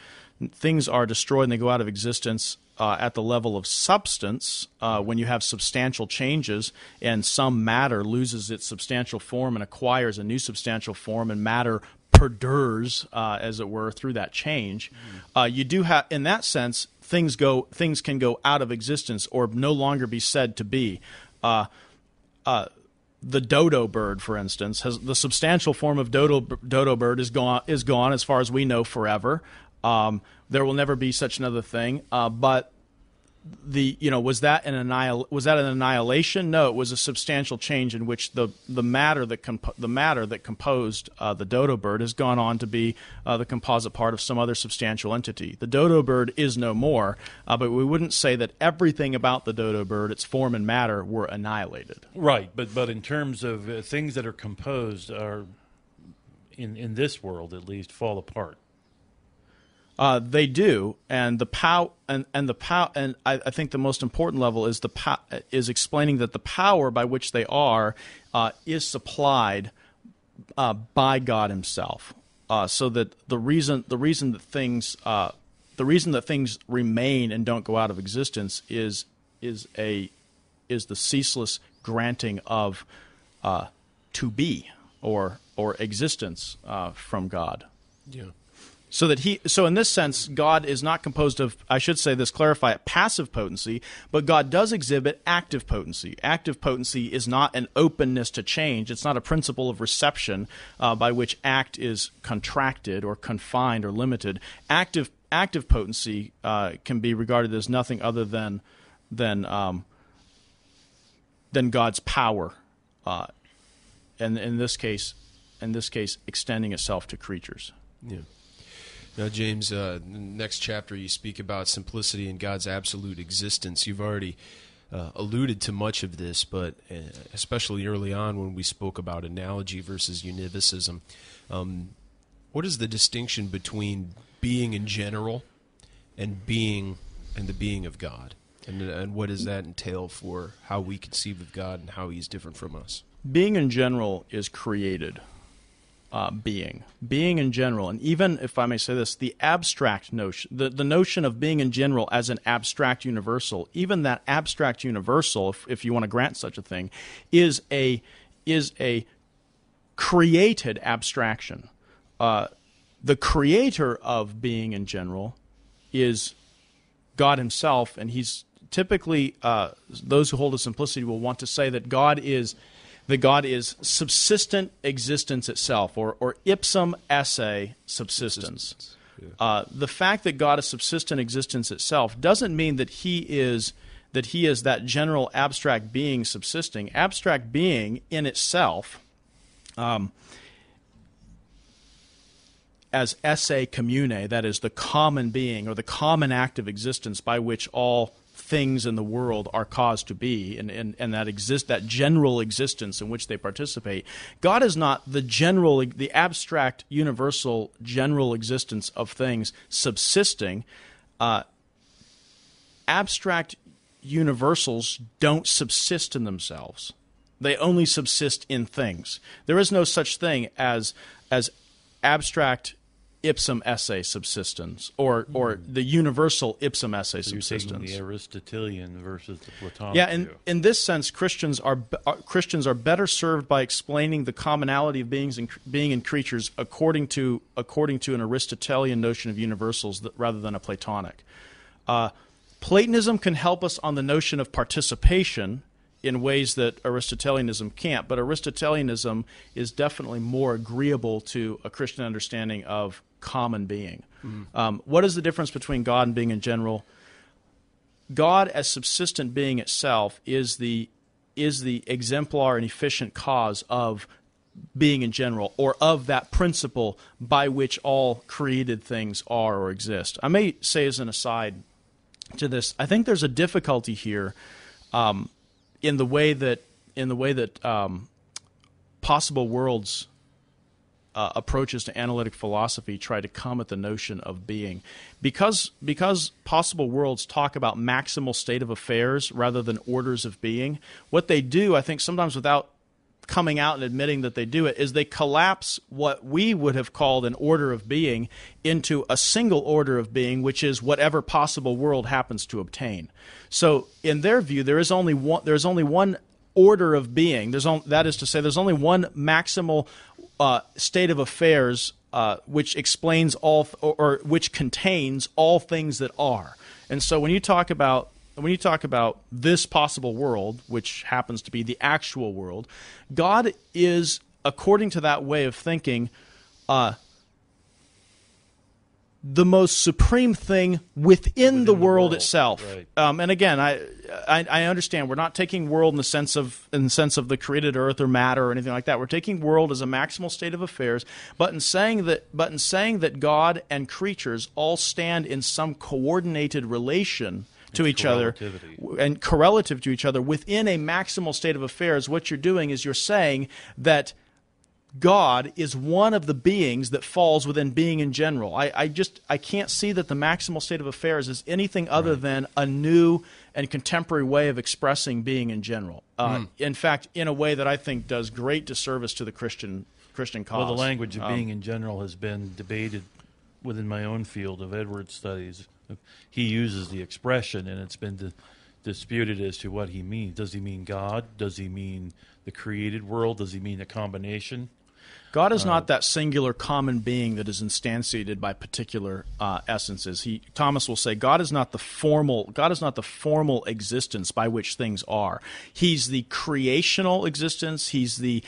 Speaker 3: Things are destroyed and they go out of existence at the level of substance when you have substantial changes and some matter loses its substantial form and acquires a new substantial form, and matter perdures, as it were, through that change. You do have, in that sense, things can go out of existence or no longer be said to be. The dodo bird, for instance, has the substantial form of dodo bird is gone as far as we know forever. There will never be such another thing. But was that an annihilation? No, it was a substantial change in which the matter that composed the dodo bird has gone on to be the composite part of some other substantial entity. The dodo bird is no more, but we wouldn't say that everything about the dodo bird, its form and matter, were annihilated.
Speaker 2: Right, but in terms of things that are composed, are in this world at least, fall apart.
Speaker 3: They do, and the power, and I think the most important level is is explaining that the power by which they are is supplied by God Himself, so that the reason that things remain and don't go out of existence is the ceaseless granting of to be or existence from God.
Speaker 1: Yeah.
Speaker 3: So in this sense, God is not composed of, I should say this, clarify it, passive potency, but God does exhibit active potency. Active potency is not an openness to change. It's not a principle of reception by which act is contracted or confined or limited. Active potency can be regarded as nothing other than God's power, and in this case, extending itself to creatures.
Speaker 1: Yeah. Now, James, next chapter you speak about simplicity and God's absolute existence. You've already alluded to much of this, but especially early on when we spoke about analogy versus univocism, what is the distinction between being in general and the being of God? And what does that entail for how we conceive of God and how He's different from us?
Speaker 3: Being in general is created. Being in general, and even, if I may say this, the abstract notion, the notion of being in general as an abstract universal, even that abstract universal, if you want to grant such a thing, is a created abstraction. The creator of being in general is God Himself, and He's typically, those who hold to simplicity will want to say that God is subsistent existence itself, or ipsum esse subsistence. Yeah. The fact that God is subsistent existence itself doesn't mean that He is that general abstract being subsisting. Abstract being in itself, as esse commune, that is the common being or the common act of existence by which all things in the world are caused to be, and that general existence in which they participate. God is not the abstract, universal, general existence of things subsisting. Abstract universals don't subsist in themselves. They only subsist in things. There is no such thing as abstract ipsum esse subsistence, or the universal ipsum esse subsistence.
Speaker 2: You're taking the Aristotelian versus the Platonic.
Speaker 3: Yeah, in this sense, Christians are better served by explaining the commonality of being in creatures according to an Aristotelian notion of universals rather than a Platonic. Platonism can help us on the notion of participation in ways that Aristotelianism can't, but Aristotelianism is definitely more agreeable to a Christian understanding of common being. Mm-hmm. What is the difference between God and being in general? God, as subsistent being itself, is the exemplar and efficient cause of being in general, or of that principle by which all created things are or exist. I may say as an aside to this, I think there's a difficulty here in the way that possible worlds approaches to analytic philosophy try to come at the notion of being. Because possible worlds talk about maximal state of affairs rather than orders of being, what they do, I think sometimes without coming out and admitting that they do it, is they collapse what we would have called an order of being into a single order of being, which is whatever possible world happens to obtain. So in their view, there's only one order of being. That is to say, there's only one maximal state of affairs which explains all or which contains all things that are. And so when you talk about this possible world, which happens to be the actual world, God is, according to that way of thinking, the most supreme thing within the world itself.
Speaker 2: Right.
Speaker 3: And again, I understand we're not taking world in the sense of the created earth or matter or anything like that. We're taking world as a maximal state of affairs, but in saying that God and creatures all stand in some coordinated relation to each other and correlative to each other within a maximal state of affairs, what you're doing is you're saying that God is one of the beings that falls within being in general. I can't see that the maximal state of affairs is anything other than a new and contemporary way of expressing being in general. In fact, in a way that I think does great disservice to the Christian cause.
Speaker 2: Well, the language of being in general has been debated within my own field of Edwards studies. He uses the expression, and it's been disputed as to what he means. Does he mean God? Does he mean the created world? Does he mean a combination?
Speaker 3: God is not that singular common being that is instantiated by particular essences. Thomas will say God is not the formal existence by which things are. He's the creational existence. He is the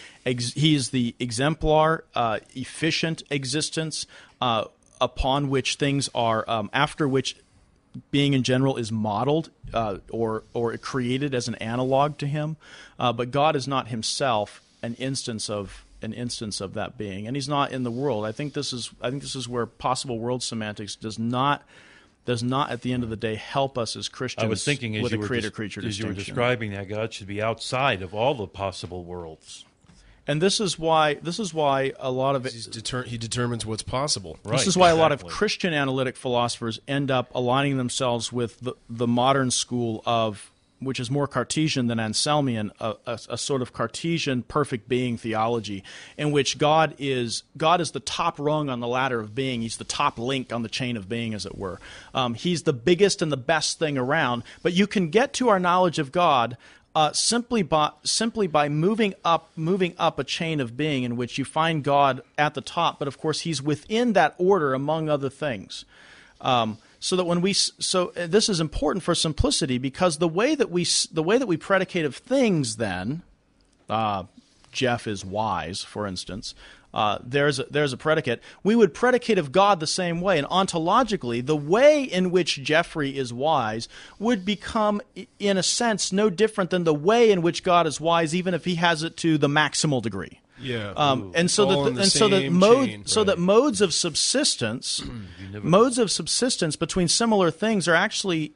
Speaker 3: exemplar, efficient existence upon which things are, after which being in general is modeled or created as an analog to him. But God is not himself an instance of that being, and he's not in the world. I think this is where possible world semantics does not at the end of the day help us as Christians.
Speaker 2: I was thinking
Speaker 3: with a creator-creature distinction.
Speaker 2: As you were describing that, God should be outside of all the possible worlds.
Speaker 3: And this is why a lot of it
Speaker 1: he determines what's possible.
Speaker 3: This is why a lot of Christian analytic philosophers end up aligning themselves with the modern school of, which is more Cartesian than Anselmian, a sort of Cartesian perfect being theology, in which God is the top rung on the ladder of being. He's the top link on the chain of being, as it were. He's the biggest and the best thing around. But you can get to our knowledge of God simply by moving up a chain of being in which you find God at the top, but of course he's within that order among other things. So this is important for simplicity, because the way that we predicate of things, then Jeff is wise, for instance. There's a predicate. We would predicate of God the same way, and ontologically, the way in which Jeffrey is wise would become, in a sense, no different than the way in which God is wise, even if he has it to the maximal degree.
Speaker 1: Yeah,
Speaker 3: that modes of subsistence between similar things are actually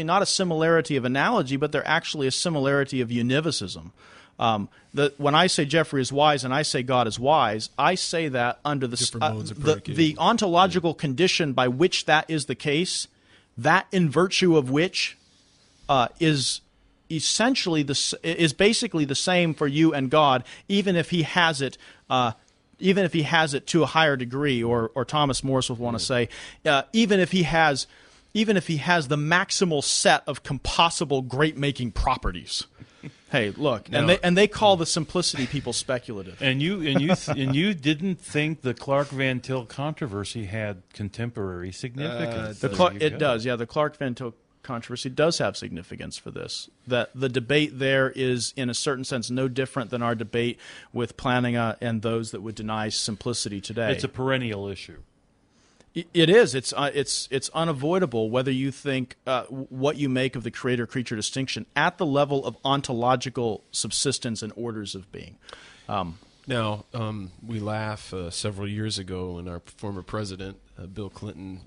Speaker 3: not a similarity of analogy, but they're actually a similarity of univocism. When I say Jeffrey is wise and I say God is wise, I say that under the ontological condition by which that is the case, that in virtue of which is essentially is basically the same for you and God, even if he has it to a higher degree, or Thomas Morris would want to say, even if he has the maximal set of compossible great-making properties. Hey, look, now, and they call the simplicity people speculative.
Speaker 2: And you didn't think the Clark Van Til controversy had contemporary significance?
Speaker 3: It does. Yeah, the Clark Van Til controversy does have significance for this. That the debate there is, in a certain sense, no different than our debate with Plantinga and those that would deny simplicity today.
Speaker 2: It's a perennial issue.
Speaker 3: It is. It's unavoidable whether you think what you make of the creator-creature distinction at the level of ontological subsistence and orders of being.
Speaker 1: Now, we laugh several years ago when our former president, Bill Clinton,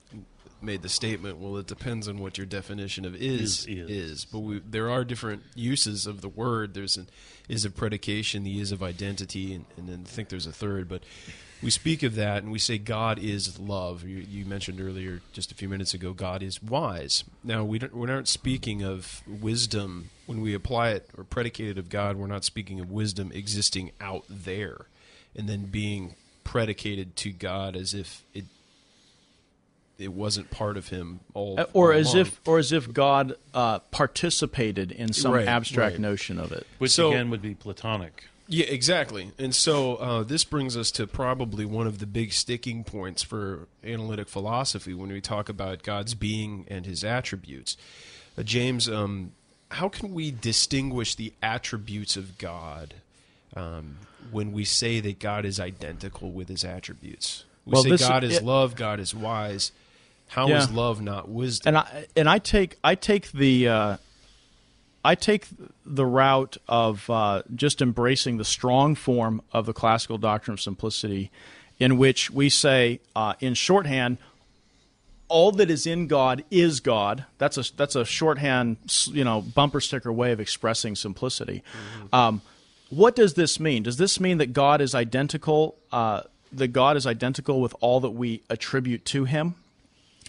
Speaker 1: made the statement, well, it depends on what your definition of is. But there are different uses of the word. There's an is of predication, the is of identity, and then I think there's a third. But we speak of that and we say God is love. You mentioned earlier, just a few minutes ago, God is wise. Now, we're not speaking of wisdom when we apply it or predicate it of God. We're not speaking of wisdom existing out there and then being predicated to God as if it wasn't part of him all
Speaker 3: as if God participated in some abstract notion of it,
Speaker 2: which again would be Platonic.
Speaker 1: Yeah, exactly. And so this brings us to probably one of the big sticking points for analytic philosophy when we talk about God's being and his attributes. James, how can we distinguish the attributes of God when we say that God is identical with his attributes? We say God is love, God is wise. How is love not wisdom?
Speaker 3: I take the route of just embracing the strong form of the classical doctrine of simplicity, in which we say, in shorthand, all that is in God is God. That's a shorthand, bumper sticker way of expressing simplicity. Mm-hmm. What does this mean? Does this mean that God is identical? That God is identical with all that we attribute to him?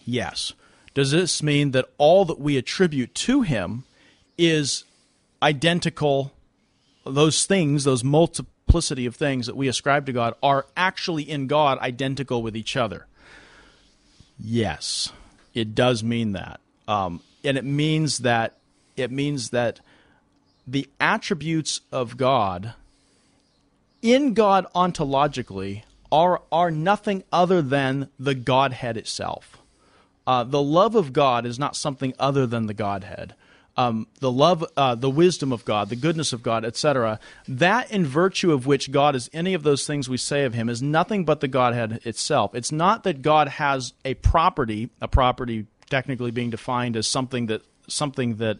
Speaker 3: Yes. Does this mean that all that we attribute to him is identical? Those things, those multiplicity of things that we ascribe to God, are actually in God identical with each other? Yes, it does mean that, and it means that the attributes of God in God ontologically are nothing other than the Godhead itself. The love of God is not something other than the Godhead. The wisdom of God, the goodness of God, etc., that in virtue of which God is any of those things we say of him is nothing but the Godhead itself. It's not that God has a property technically being defined as something that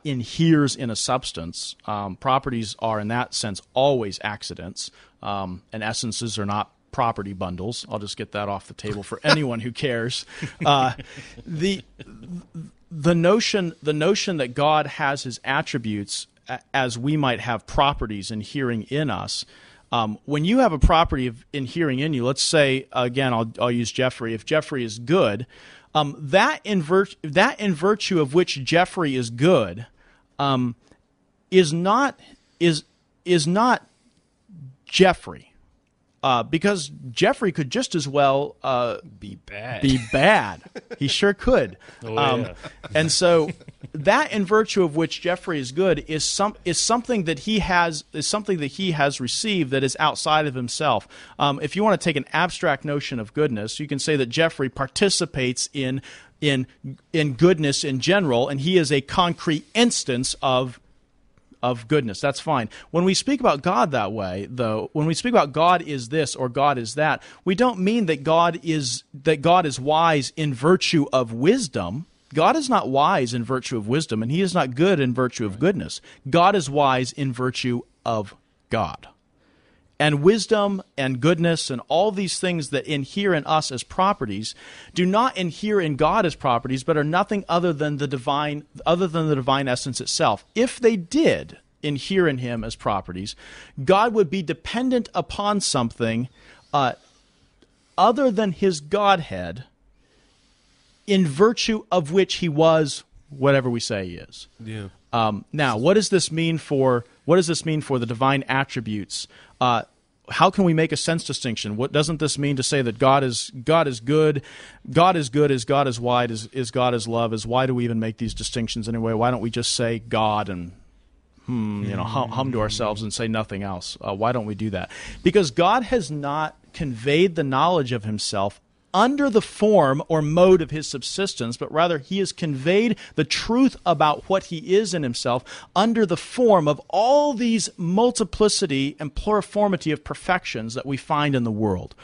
Speaker 3: inheres in a substance. Properties are, in that sense, always accidents, and essences are not property bundles. I'll just get that off the table for anyone who cares. The notion that God has his attributes as we might have properties inhering in us. When you have a property of inhering in you, let's say again, I'll use Jeffrey. If Jeffrey is good, that in virtue of which Jeffrey is good, is not Jeffrey. Because Jeffrey could just as well
Speaker 1: be bad.
Speaker 3: He sure could.
Speaker 2: Yeah.
Speaker 3: And so that in virtue of which Jeffrey is good is something that he has received that is outside of himself. If you want to take an abstract notion of goodness, you can say that Jeffrey participates in goodness in general, and he is a concrete instance of goodness. That's fine. When we speak about God that way, though, when we speak about God is this or God is that, we don't mean that God is wise in virtue of wisdom. God is not wise in virtue of wisdom, and he is not good in virtue of goodness. God is wise in virtue of God. And wisdom and goodness and all these things that inhere in us as properties do not inhere in God as properties, but are nothing other than the divine essence itself. If they did inhere in him as properties, God would be dependent upon something other than his Godhead, in virtue of which he was whatever we say he is.
Speaker 1: Yeah.
Speaker 3: Now, what does this mean for the divine attributes? How can we make a sense distinction? What doesn't this mean to say that God is good? God is good, is God is wise, is God is love? Why do we even make these distinctions anyway? Why don't we just say God and hum to ourselves and say nothing else? Why don't we do that? Because God has not conveyed the knowledge of himself under the form or mode of his subsistence, but rather he has conveyed the truth about what he is in himself under the form of all these multiplicity and pluriformity of perfections that we find in the world.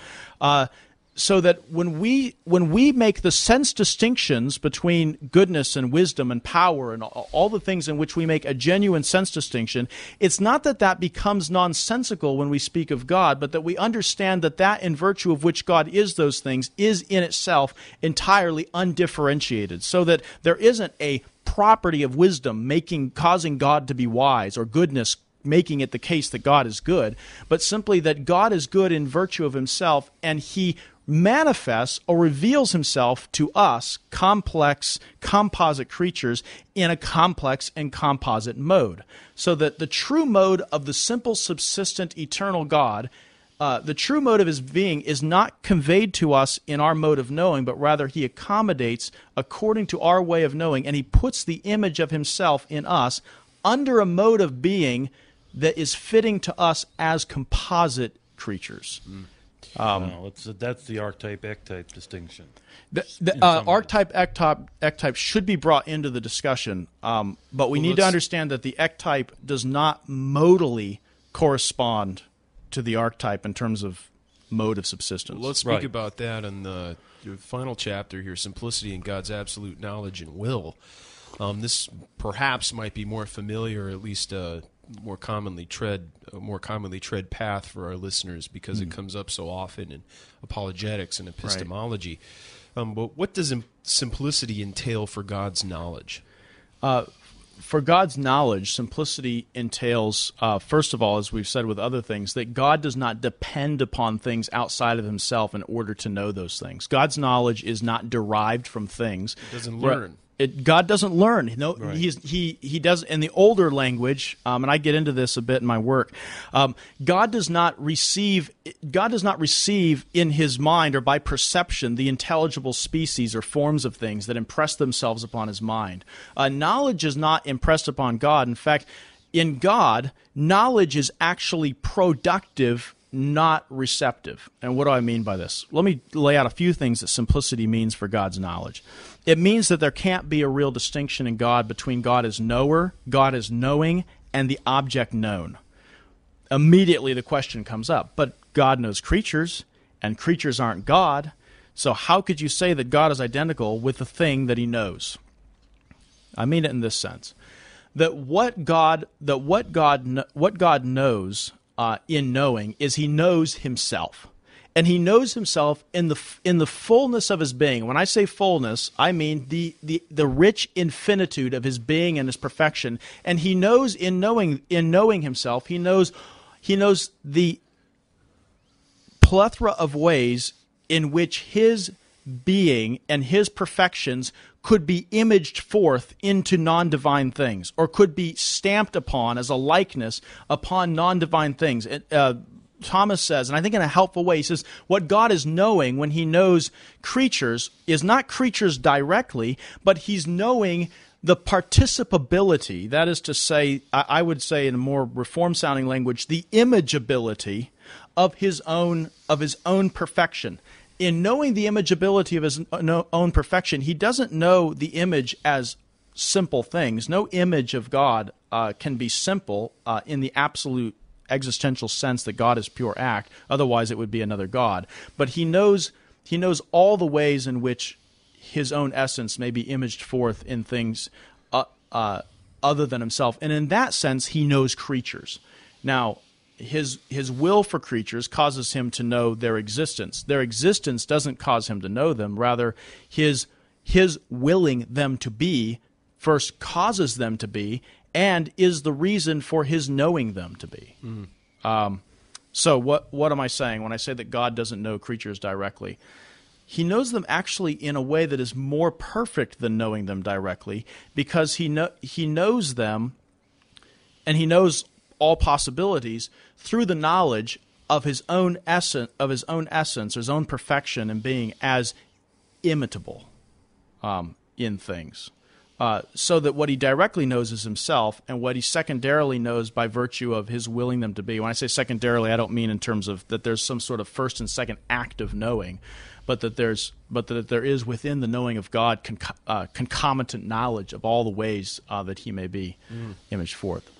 Speaker 3: So that when we make the sense distinctions between goodness and wisdom and power and all the things in which we make a genuine sense distinction, it's not that becomes nonsensical when we speak of God, but that we understand that in virtue of which God is those things is in itself entirely undifferentiated, so that there isn't a property of wisdom causing God to be wise, or goodness making it the case that God is good, but simply that God is good in virtue of himself, and he manifests or reveals himself to us, complex, composite creatures, in a complex and composite mode. So that the true mode of the simple, subsistent, eternal God, the true mode of his being, is not conveyed to us in our mode of knowing, but rather he accommodates according to our way of knowing, and he puts the image of himself in us under a mode of being that is fitting to us as composite creatures.
Speaker 2: That's the archetype-ectype distinction.
Speaker 3: The archetype should be brought into the discussion, but we need to understand that the ectype does not modally correspond to the archetype in terms of mode of subsistence.
Speaker 1: Well, let's speak about that in the final chapter here, Simplicity in God's Absolute Knowledge and Will. This perhaps might be more familiar, at least more commonly tread path for our listeners, because it comes up so often in apologetics and epistemology. But what does simplicity entail for God's knowledge?
Speaker 3: For God's knowledge, simplicity entails, first of all, as we've said with other things, that God does not depend upon things outside of himself in order to know those things. God's knowledge is not derived from things.
Speaker 1: It doesn't learn.
Speaker 3: God doesn't learn. No, right. He does in the older language, and I get into this a bit in my work. God does not receive in his mind or by perception the intelligible species or forms of things that impress themselves upon his mind. Knowledge is not impressed upon God. In fact, in God, knowledge is actually productive, not receptive. And what do I mean by this? Let me lay out a few things that simplicity means for God's knowledge. It means that there can't be a real distinction in God between God as knower, God as knowing, and the object known. Immediately the question comes up, but God knows creatures, and creatures aren't God, so how could you say that God is identical with the thing that he knows? I mean it in this sense, that what God knows in knowing is he knows himself. And he knows himself in the fullness of his being. When I say fullness, I mean the rich infinitude of his being and his perfection. And he knows in knowing himself, he knows the plethora of ways in which his being and his perfections could be imaged forth into non-divine things, or could be stamped upon as a likeness upon non-divine things. Thomas says, and I think in a helpful way, he says, what God is knowing when he knows creatures is not creatures directly, but he's knowing the participability, that is to say, I would say in a more reform-sounding language, the imageability of his own perfection. In knowing the imageability of his own perfection, he doesn't know the image as simple things. No image of God can be simple in the absolute existential sense that God is pure act. Otherwise, it would be another God. But he knows all the ways in which his own essence may be imaged forth in things other than himself. And in that sense, he knows creatures. Now, his will for creatures causes him to know their existence. Their existence doesn't cause him to know them. Rather, his willing them to be first causes them to be, and is the reason for his knowing them to be. So what am I saying when I say that God doesn't know creatures directly? He knows them actually in a way that is more perfect than knowing them directly, because he knows them, and he knows all possibilities through the knowledge of his own essence, his own perfection and being as imitable in things. So that what he directly knows is himself, and what he secondarily knows by virtue of his willing them to be. When I say secondarily, I don't mean in terms of that there's some sort of first and second act of knowing, but that there is within the knowing of God concomitant knowledge of all the ways that he may be imaged forth.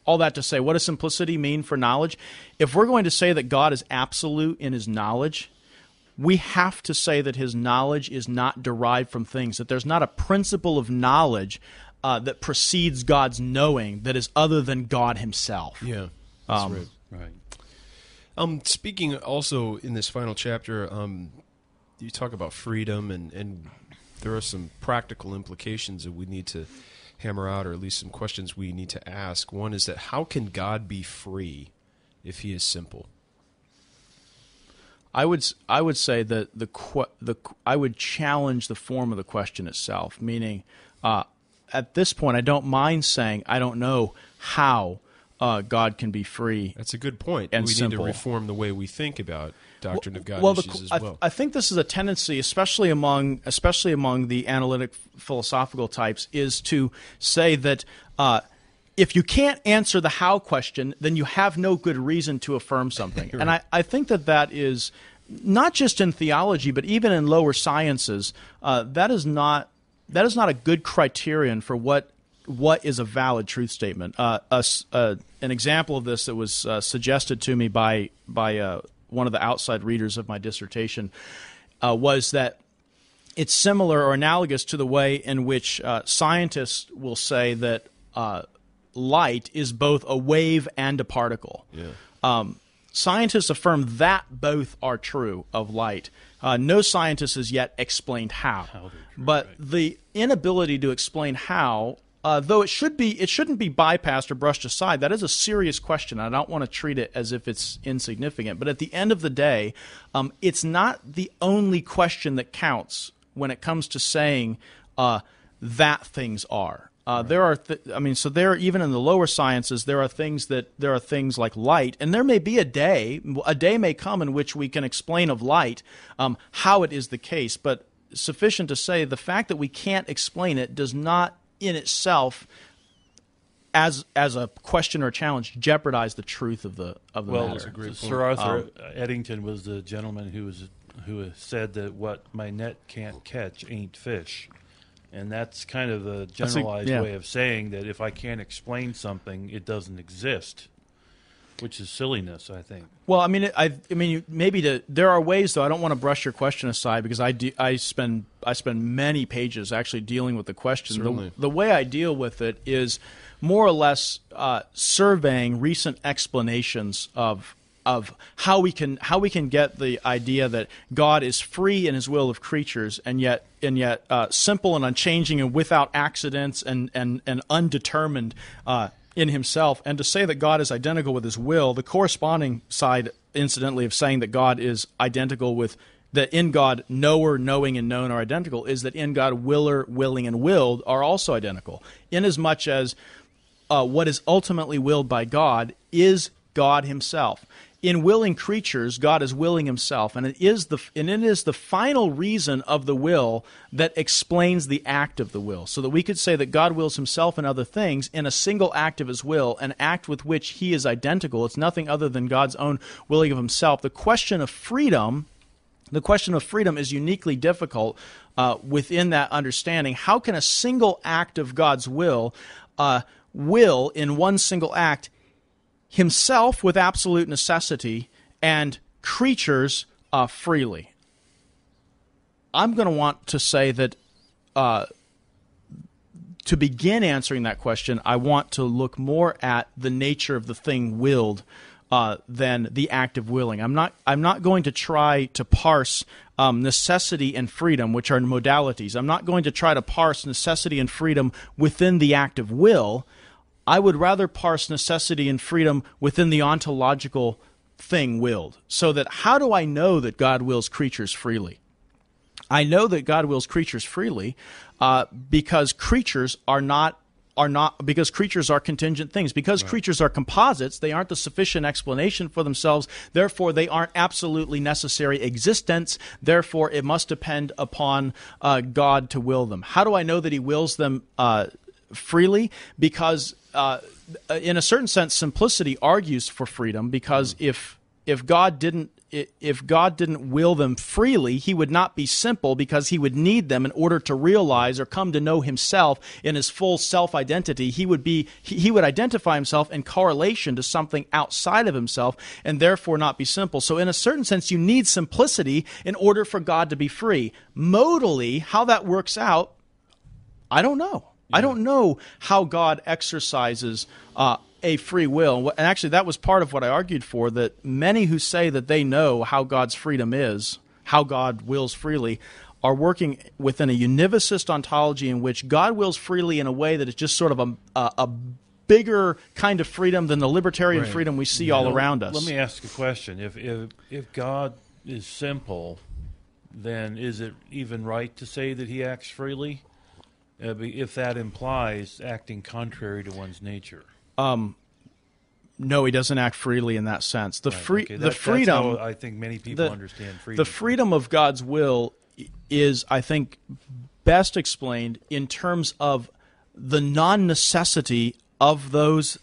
Speaker 3: All that to say, what does simplicity mean for knowledge? If we're going to say that God is absolute in his knowledge, we have to say that his knowledge is not derived from things, that there's not a principle of knowledge that precedes God's knowing that is other than God himself.
Speaker 1: Yeah, that's right. Speaking also in this final chapter, you talk about freedom, and there are some practical implications that we need to hammer out, or at least some questions we need to ask. One is that how can God be free if he is simple?
Speaker 3: I would say that I would challenge the form of the question itself, meaning at this point I don't mind saying I don't know how God can be free.
Speaker 1: That's a good point.
Speaker 3: And
Speaker 1: we
Speaker 3: simple.
Speaker 1: need to reform the way we think about doctrine of God issues as well.
Speaker 3: I think this is a tendency, especially among the analytic philosophical types, is to say that if you can't answer the how question, then you have no good reason to affirm something. Right. And I think that is not just in theology, but even in lower sciences, that is not a good criterion for what is a valid truth statement. An example of this that was suggested to me by one of the outside readers of my dissertation was that it's similar or analogous to the way in which scientists will say that light is both a wave and a particle. Yeah. Scientists affirm that both are true of light. No scientist has yet explained how. But right. The inability to explain how, though it shouldn't be bypassed or brushed aside, that is a serious question. I don't want to treat it as if it's insignificant. But at the end of the day, it's not the only question that counts when it comes to saying that things are. Right. There are even in the lower sciences, there are things like light, and there may be a day may come in which we can explain of light how it is the case. But sufficient to say, the fact that we can't explain it does not in itself, as a question or a challenge, jeopardize the truth of the matter.
Speaker 2: Well, Sir Arthur Eddington was the gentleman who said that what my net can't catch ain't fish. And that's kind of the generalized way of saying that if I can't explain something, it doesn't exist, which is silliness, I think. Well,
Speaker 3: I mean, there are ways, though. I don't want to brush your question aside because I spend many pages actually dealing with the question. The way I deal with it is more or less surveying recent explanations of how we can get the idea that God is free in his will of creatures and yet simple and unchanging and without accidents and undetermined in himself. And to say that God is identical with his will, the corresponding side, incidentally, of saying that God is identical with that in God knower, knowing, and known are identical, is that in God willer, willing, and willed are also identical, inasmuch as what is ultimately willed by God is God himself. In willing creatures, God is willing himself, and it is the final reason of the will that explains the act of the will. So that we could say that God wills himself and other things in a single act of his will, an act with which he is identical. It's nothing other than God's own willing of himself. The question of freedom is uniquely difficult within that understanding. How can a single act of God's will in one single act himself with absolute necessity and creatures freely? I'm going to want to say that to begin answering that question, I want to look more at the nature of the thing willed than the act of willing. I'm not going to try to parse necessity and freedom, which are modalities. I'm not going to try to parse necessity and freedom within the act of will. I would rather parse necessity and freedom within the ontological thing willed. So that how do I know that God wills creatures freely? I know that God wills creatures freely because creatures are because creatures are contingent things. Because creatures are composites, they aren't the sufficient explanation for themselves. Therefore, they aren't absolutely necessary existence. Therefore, it must depend upon God to will them. How do I know that he wills them freely? Because in a certain sense, simplicity argues for freedom, because if God didn't will them freely, he would not be simple, because he would need them in order to realize or come to know himself in his full self-identity. He would identify himself in correlation to something outside of himself and therefore not be simple. So in a certain sense, you need simplicity in order for God to be free. Modally, how that works out, I don't know. I don't know how God exercises a free will. And actually, that was part of what I argued for, that many who say that they know how God's freedom is, how God wills freely, are working within a univocist ontology in which God wills freely in a way that is just sort of a bigger kind of freedom than the libertarian freedom we see all around us.
Speaker 2: Let me ask a question. If God is simple, then is it even right to say that he acts freely? If that implies acting contrary to one's nature.
Speaker 3: No, he doesn't act freely in that sense. The freedom.
Speaker 2: That's how I think many people understand freedom.
Speaker 3: The freedom of God's will is, I think, best explained in terms of the non-necessity of those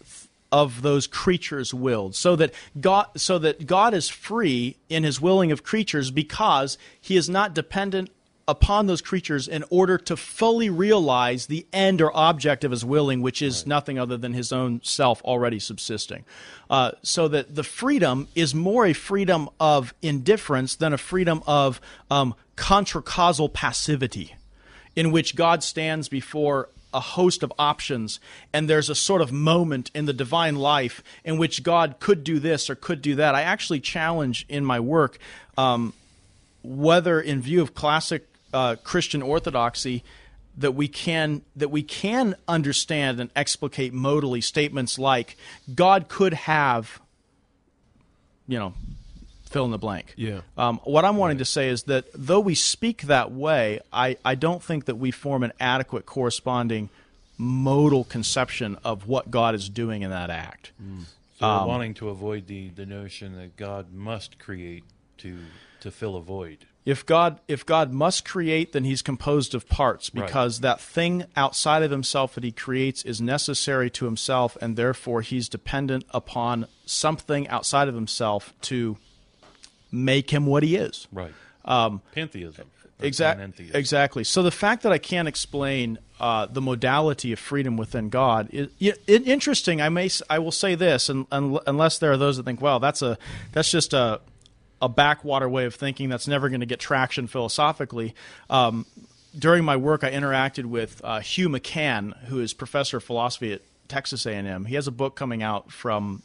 Speaker 3: creatures willed, so that God is free in his willing of creatures because he is not dependent upon those creatures in order to fully realize the end or object of his willing, which is nothing other than his own self already subsisting. So that the freedom is more a freedom of indifference than a freedom of contra-causal passivity, in which God stands before a host of options, and there's a sort of moment in the divine life in which God could do this or could do that. I actually challenge in my work whether, in view of classic Christian orthodoxy, that we can understand and explicate modally statements like God could have, fill in the blank.
Speaker 1: Yeah.
Speaker 3: What I'm wanting to say is that though we speak that way, I don't think that we form an adequate corresponding modal conception of what God is doing in that act.
Speaker 2: So wanting to avoid the notion that God must create to fill a void.
Speaker 3: If God must create, then he's composed of parts, because that thing outside of himself that he creates is necessary to himself, and therefore he's dependent upon something outside of himself to make him what he is.
Speaker 2: Right. Pantheism.
Speaker 3: Exactly. So the fact that I can't explain the modality of freedom within God is interesting. I will say this, unless there are those that think, well, that's just a backwater way of thinking that's never going to get traction philosophically. During my work, I interacted with Hugh McCann, who is professor of philosophy at Texas A&M. He has a book coming out from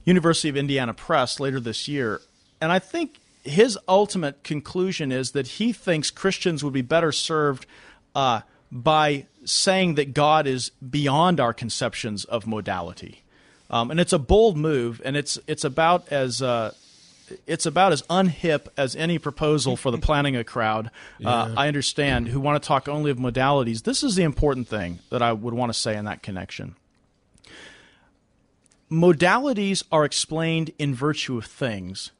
Speaker 3: University of Indiana Press later this year. And I think his ultimate conclusion is that he thinks Christians would be better served by saying that God is beyond our conceptions of modality. And it's a bold move, and it's about as unhip as any proposal for the planning a crowd, I understand, who want to talk only of modalities. This is the important thing that I would want to say in that connection. Modalities are explained in virtue of things.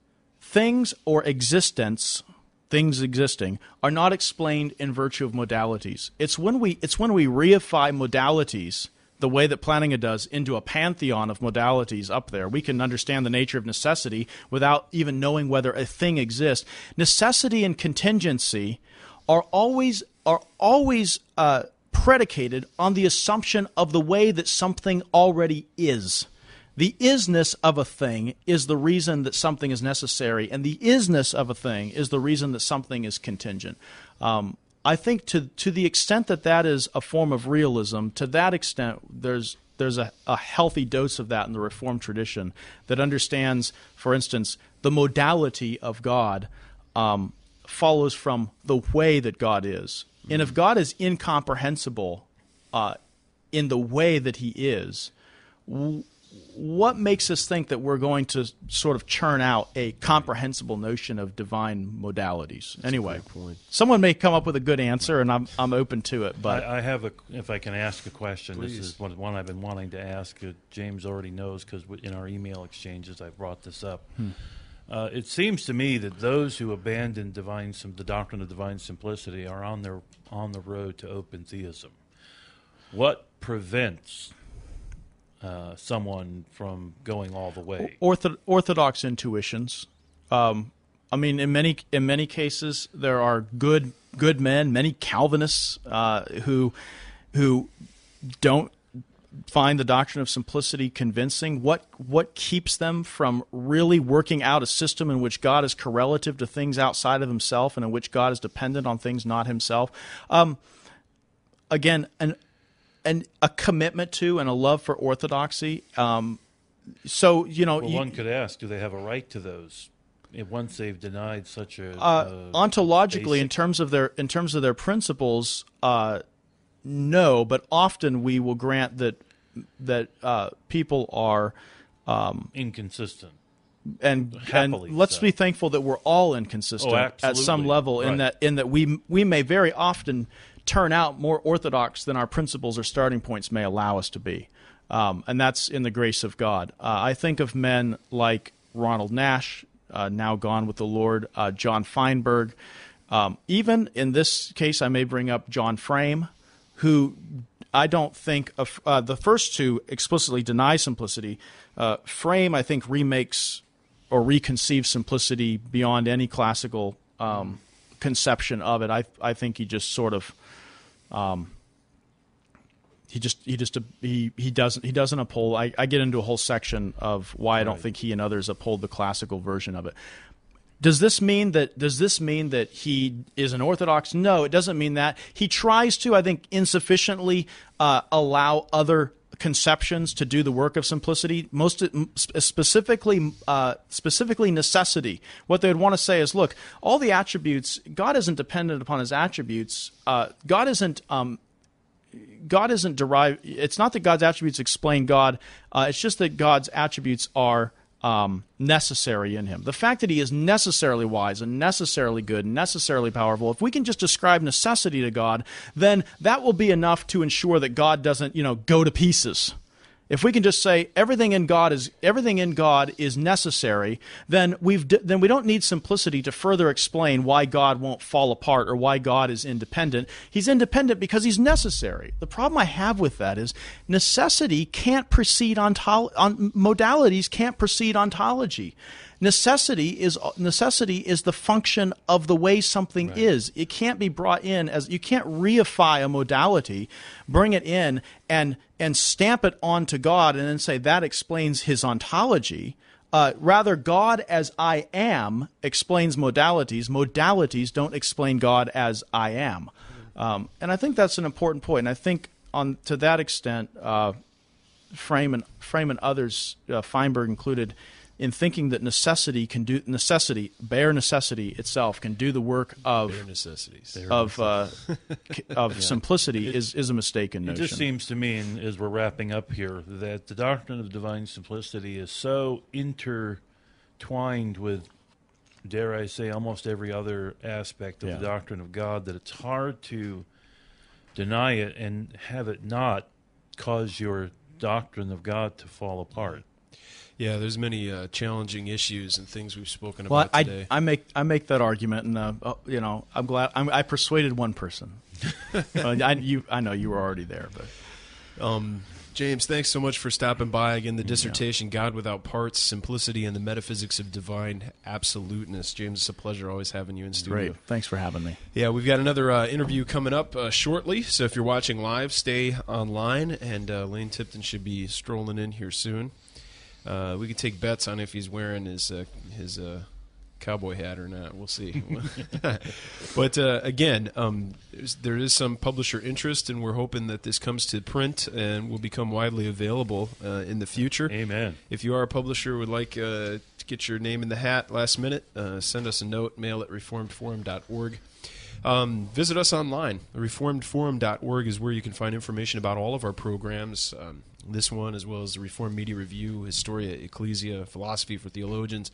Speaker 3: Things or existence, things existing, are not explained in virtue of modalities. It's when we reify modalities the way that Plantinga does into a pantheon of modalities up there. We can understand the nature of necessity without even knowing whether a thing exists. Necessity and contingency are always predicated on the assumption of the way that something already is. The isness of a thing is the reason that something is necessary, and the isness of a thing is the reason that something is contingent. I think to the extent that is a form of realism, to that extent there's a healthy dose of that in the Reformed tradition that understands, for instance, the modality of God follows from the way that God is. And if God is incomprehensible in the way that he is, what makes us think that we're going to sort of churn out a comprehensible notion of divine modalities? Anyway, someone may come up with a good answer, and I'm open to it. But
Speaker 2: I have if I can ask a question.
Speaker 1: Please.
Speaker 2: This is one I've been wanting to ask. James already knows because in our email exchanges I brought this up. It seems to me that those who abandon the doctrine of divine simplicity are on the road to open theism. What prevents someone from going all the way?
Speaker 3: Orthodox intuitions. I mean, in many cases, there are good men, many Calvinists who don't find the doctrine of simplicity convincing. What keeps them from really working out a system in which God is correlative to things outside of himself and in which God is dependent on things not himself? Again, and a commitment to and a love for orthodoxy.
Speaker 2: One could ask, do they have a right to those once they've denied such a
Speaker 3: ontologically,
Speaker 2: basic-
Speaker 3: in terms of their principles, no. But often we will grant that people are
Speaker 2: inconsistent.
Speaker 3: and
Speaker 2: Happily
Speaker 3: let's
Speaker 2: so.
Speaker 3: be thankful that we're all inconsistent at some
Speaker 2: absolutely.
Speaker 3: level. In
Speaker 2: Right.
Speaker 3: that we may very often turn out more orthodox than our principles or starting points may allow us to be, and that's in the grace of God. I think of men like Ronald Nash, now gone with the Lord, John Feinberg. Even in this case, I may bring up John Frame, who I don't think the first two explicitly deny simplicity. Frame, I think, remakes or reconceives simplicity beyond any classical conception of it. I think he just sort of he doesn't uphold. I get into a whole section of why I don't think he and others uphold the classical version of it. Does this mean that he is an Orthodox? No, it doesn't mean that. He tries to, I think, insufficiently allow other conceptions to do the work of simplicity. Most specifically necessity. What they would want to say is, look, all the attributes. God isn't dependent upon His attributes. God isn't derived. It's not that God's attributes explain God. It's just that God's attributes are necessary in Him. The fact that He is necessarily wise and necessarily good and necessarily powerful, if we can just describe necessity to God, then that will be enough to ensure that God doesn't, go to pieces. If we can just say everything in God is necessary, then we don't need simplicity to further explain why God won't fall apart or why God is independent. He's independent because He's necessary. The problem I have with that is necessity can't precede modalities can't precede ontology. Necessity is the function of the way something is. It can't be brought in as you can't reify a modality, bring it in and stamp it onto God and then say that explains His ontology. Rather, God as I am explains modalities. Modalities don't explain God as I am. And I think that's an important point. And I think to that extent, Frame and others, Feinberg included, in thinking that bare necessity itself can do the work of
Speaker 1: Bare necessities.
Speaker 3: of simplicity is a mistaken notion.
Speaker 2: It just seems to me, and as we're wrapping up here, that the doctrine of divine simplicity is so intertwined with, dare I say, almost every other aspect of the doctrine of God that it's hard to deny it and have it not cause your doctrine of God to fall apart.
Speaker 1: Yeah, there's many challenging issues and things we've spoken about today.
Speaker 3: I make that argument, and I'm glad I persuaded one person. I know you were already there, but
Speaker 1: James, thanks so much for stopping by again. The dissertation, God Without Parts: Simplicity and the Metaphysics of Divine Absoluteness. James, it's a pleasure always having you in studio.
Speaker 3: Great, thanks for having me.
Speaker 1: Yeah, we've got another interview coming up shortly. So if you're watching live, stay online, and Lane Tipton should be strolling in here soon. We could take bets on if he's wearing his cowboy hat or not. We'll see. But again, there is some publisher interest, and we're hoping that this comes to print and will become widely available in the future.
Speaker 2: Amen.
Speaker 1: If you are a publisher who would like to get your name in the hat last minute, send us a note, mail at reformedforum.org. Visit us online. Reformedforum.org is where you can find information about all of our programs, this one as well as the Reformed Media Review, Historia Ecclesia, Philosophy for Theologians.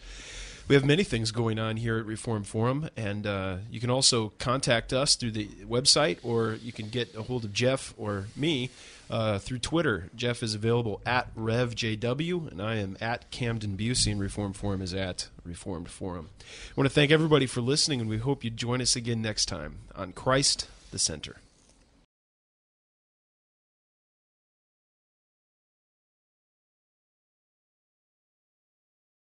Speaker 1: We have many things going on here at Reformed Forum, and you can also contact us through the website, or you can get a hold of Jeff or me through Twitter. Jeff is available at RevJW, and I am at Camden Busey, and Reformed Forum is at Reformed Forum. I want to thank everybody for listening, and we hope you join us again next time on Christ the Center.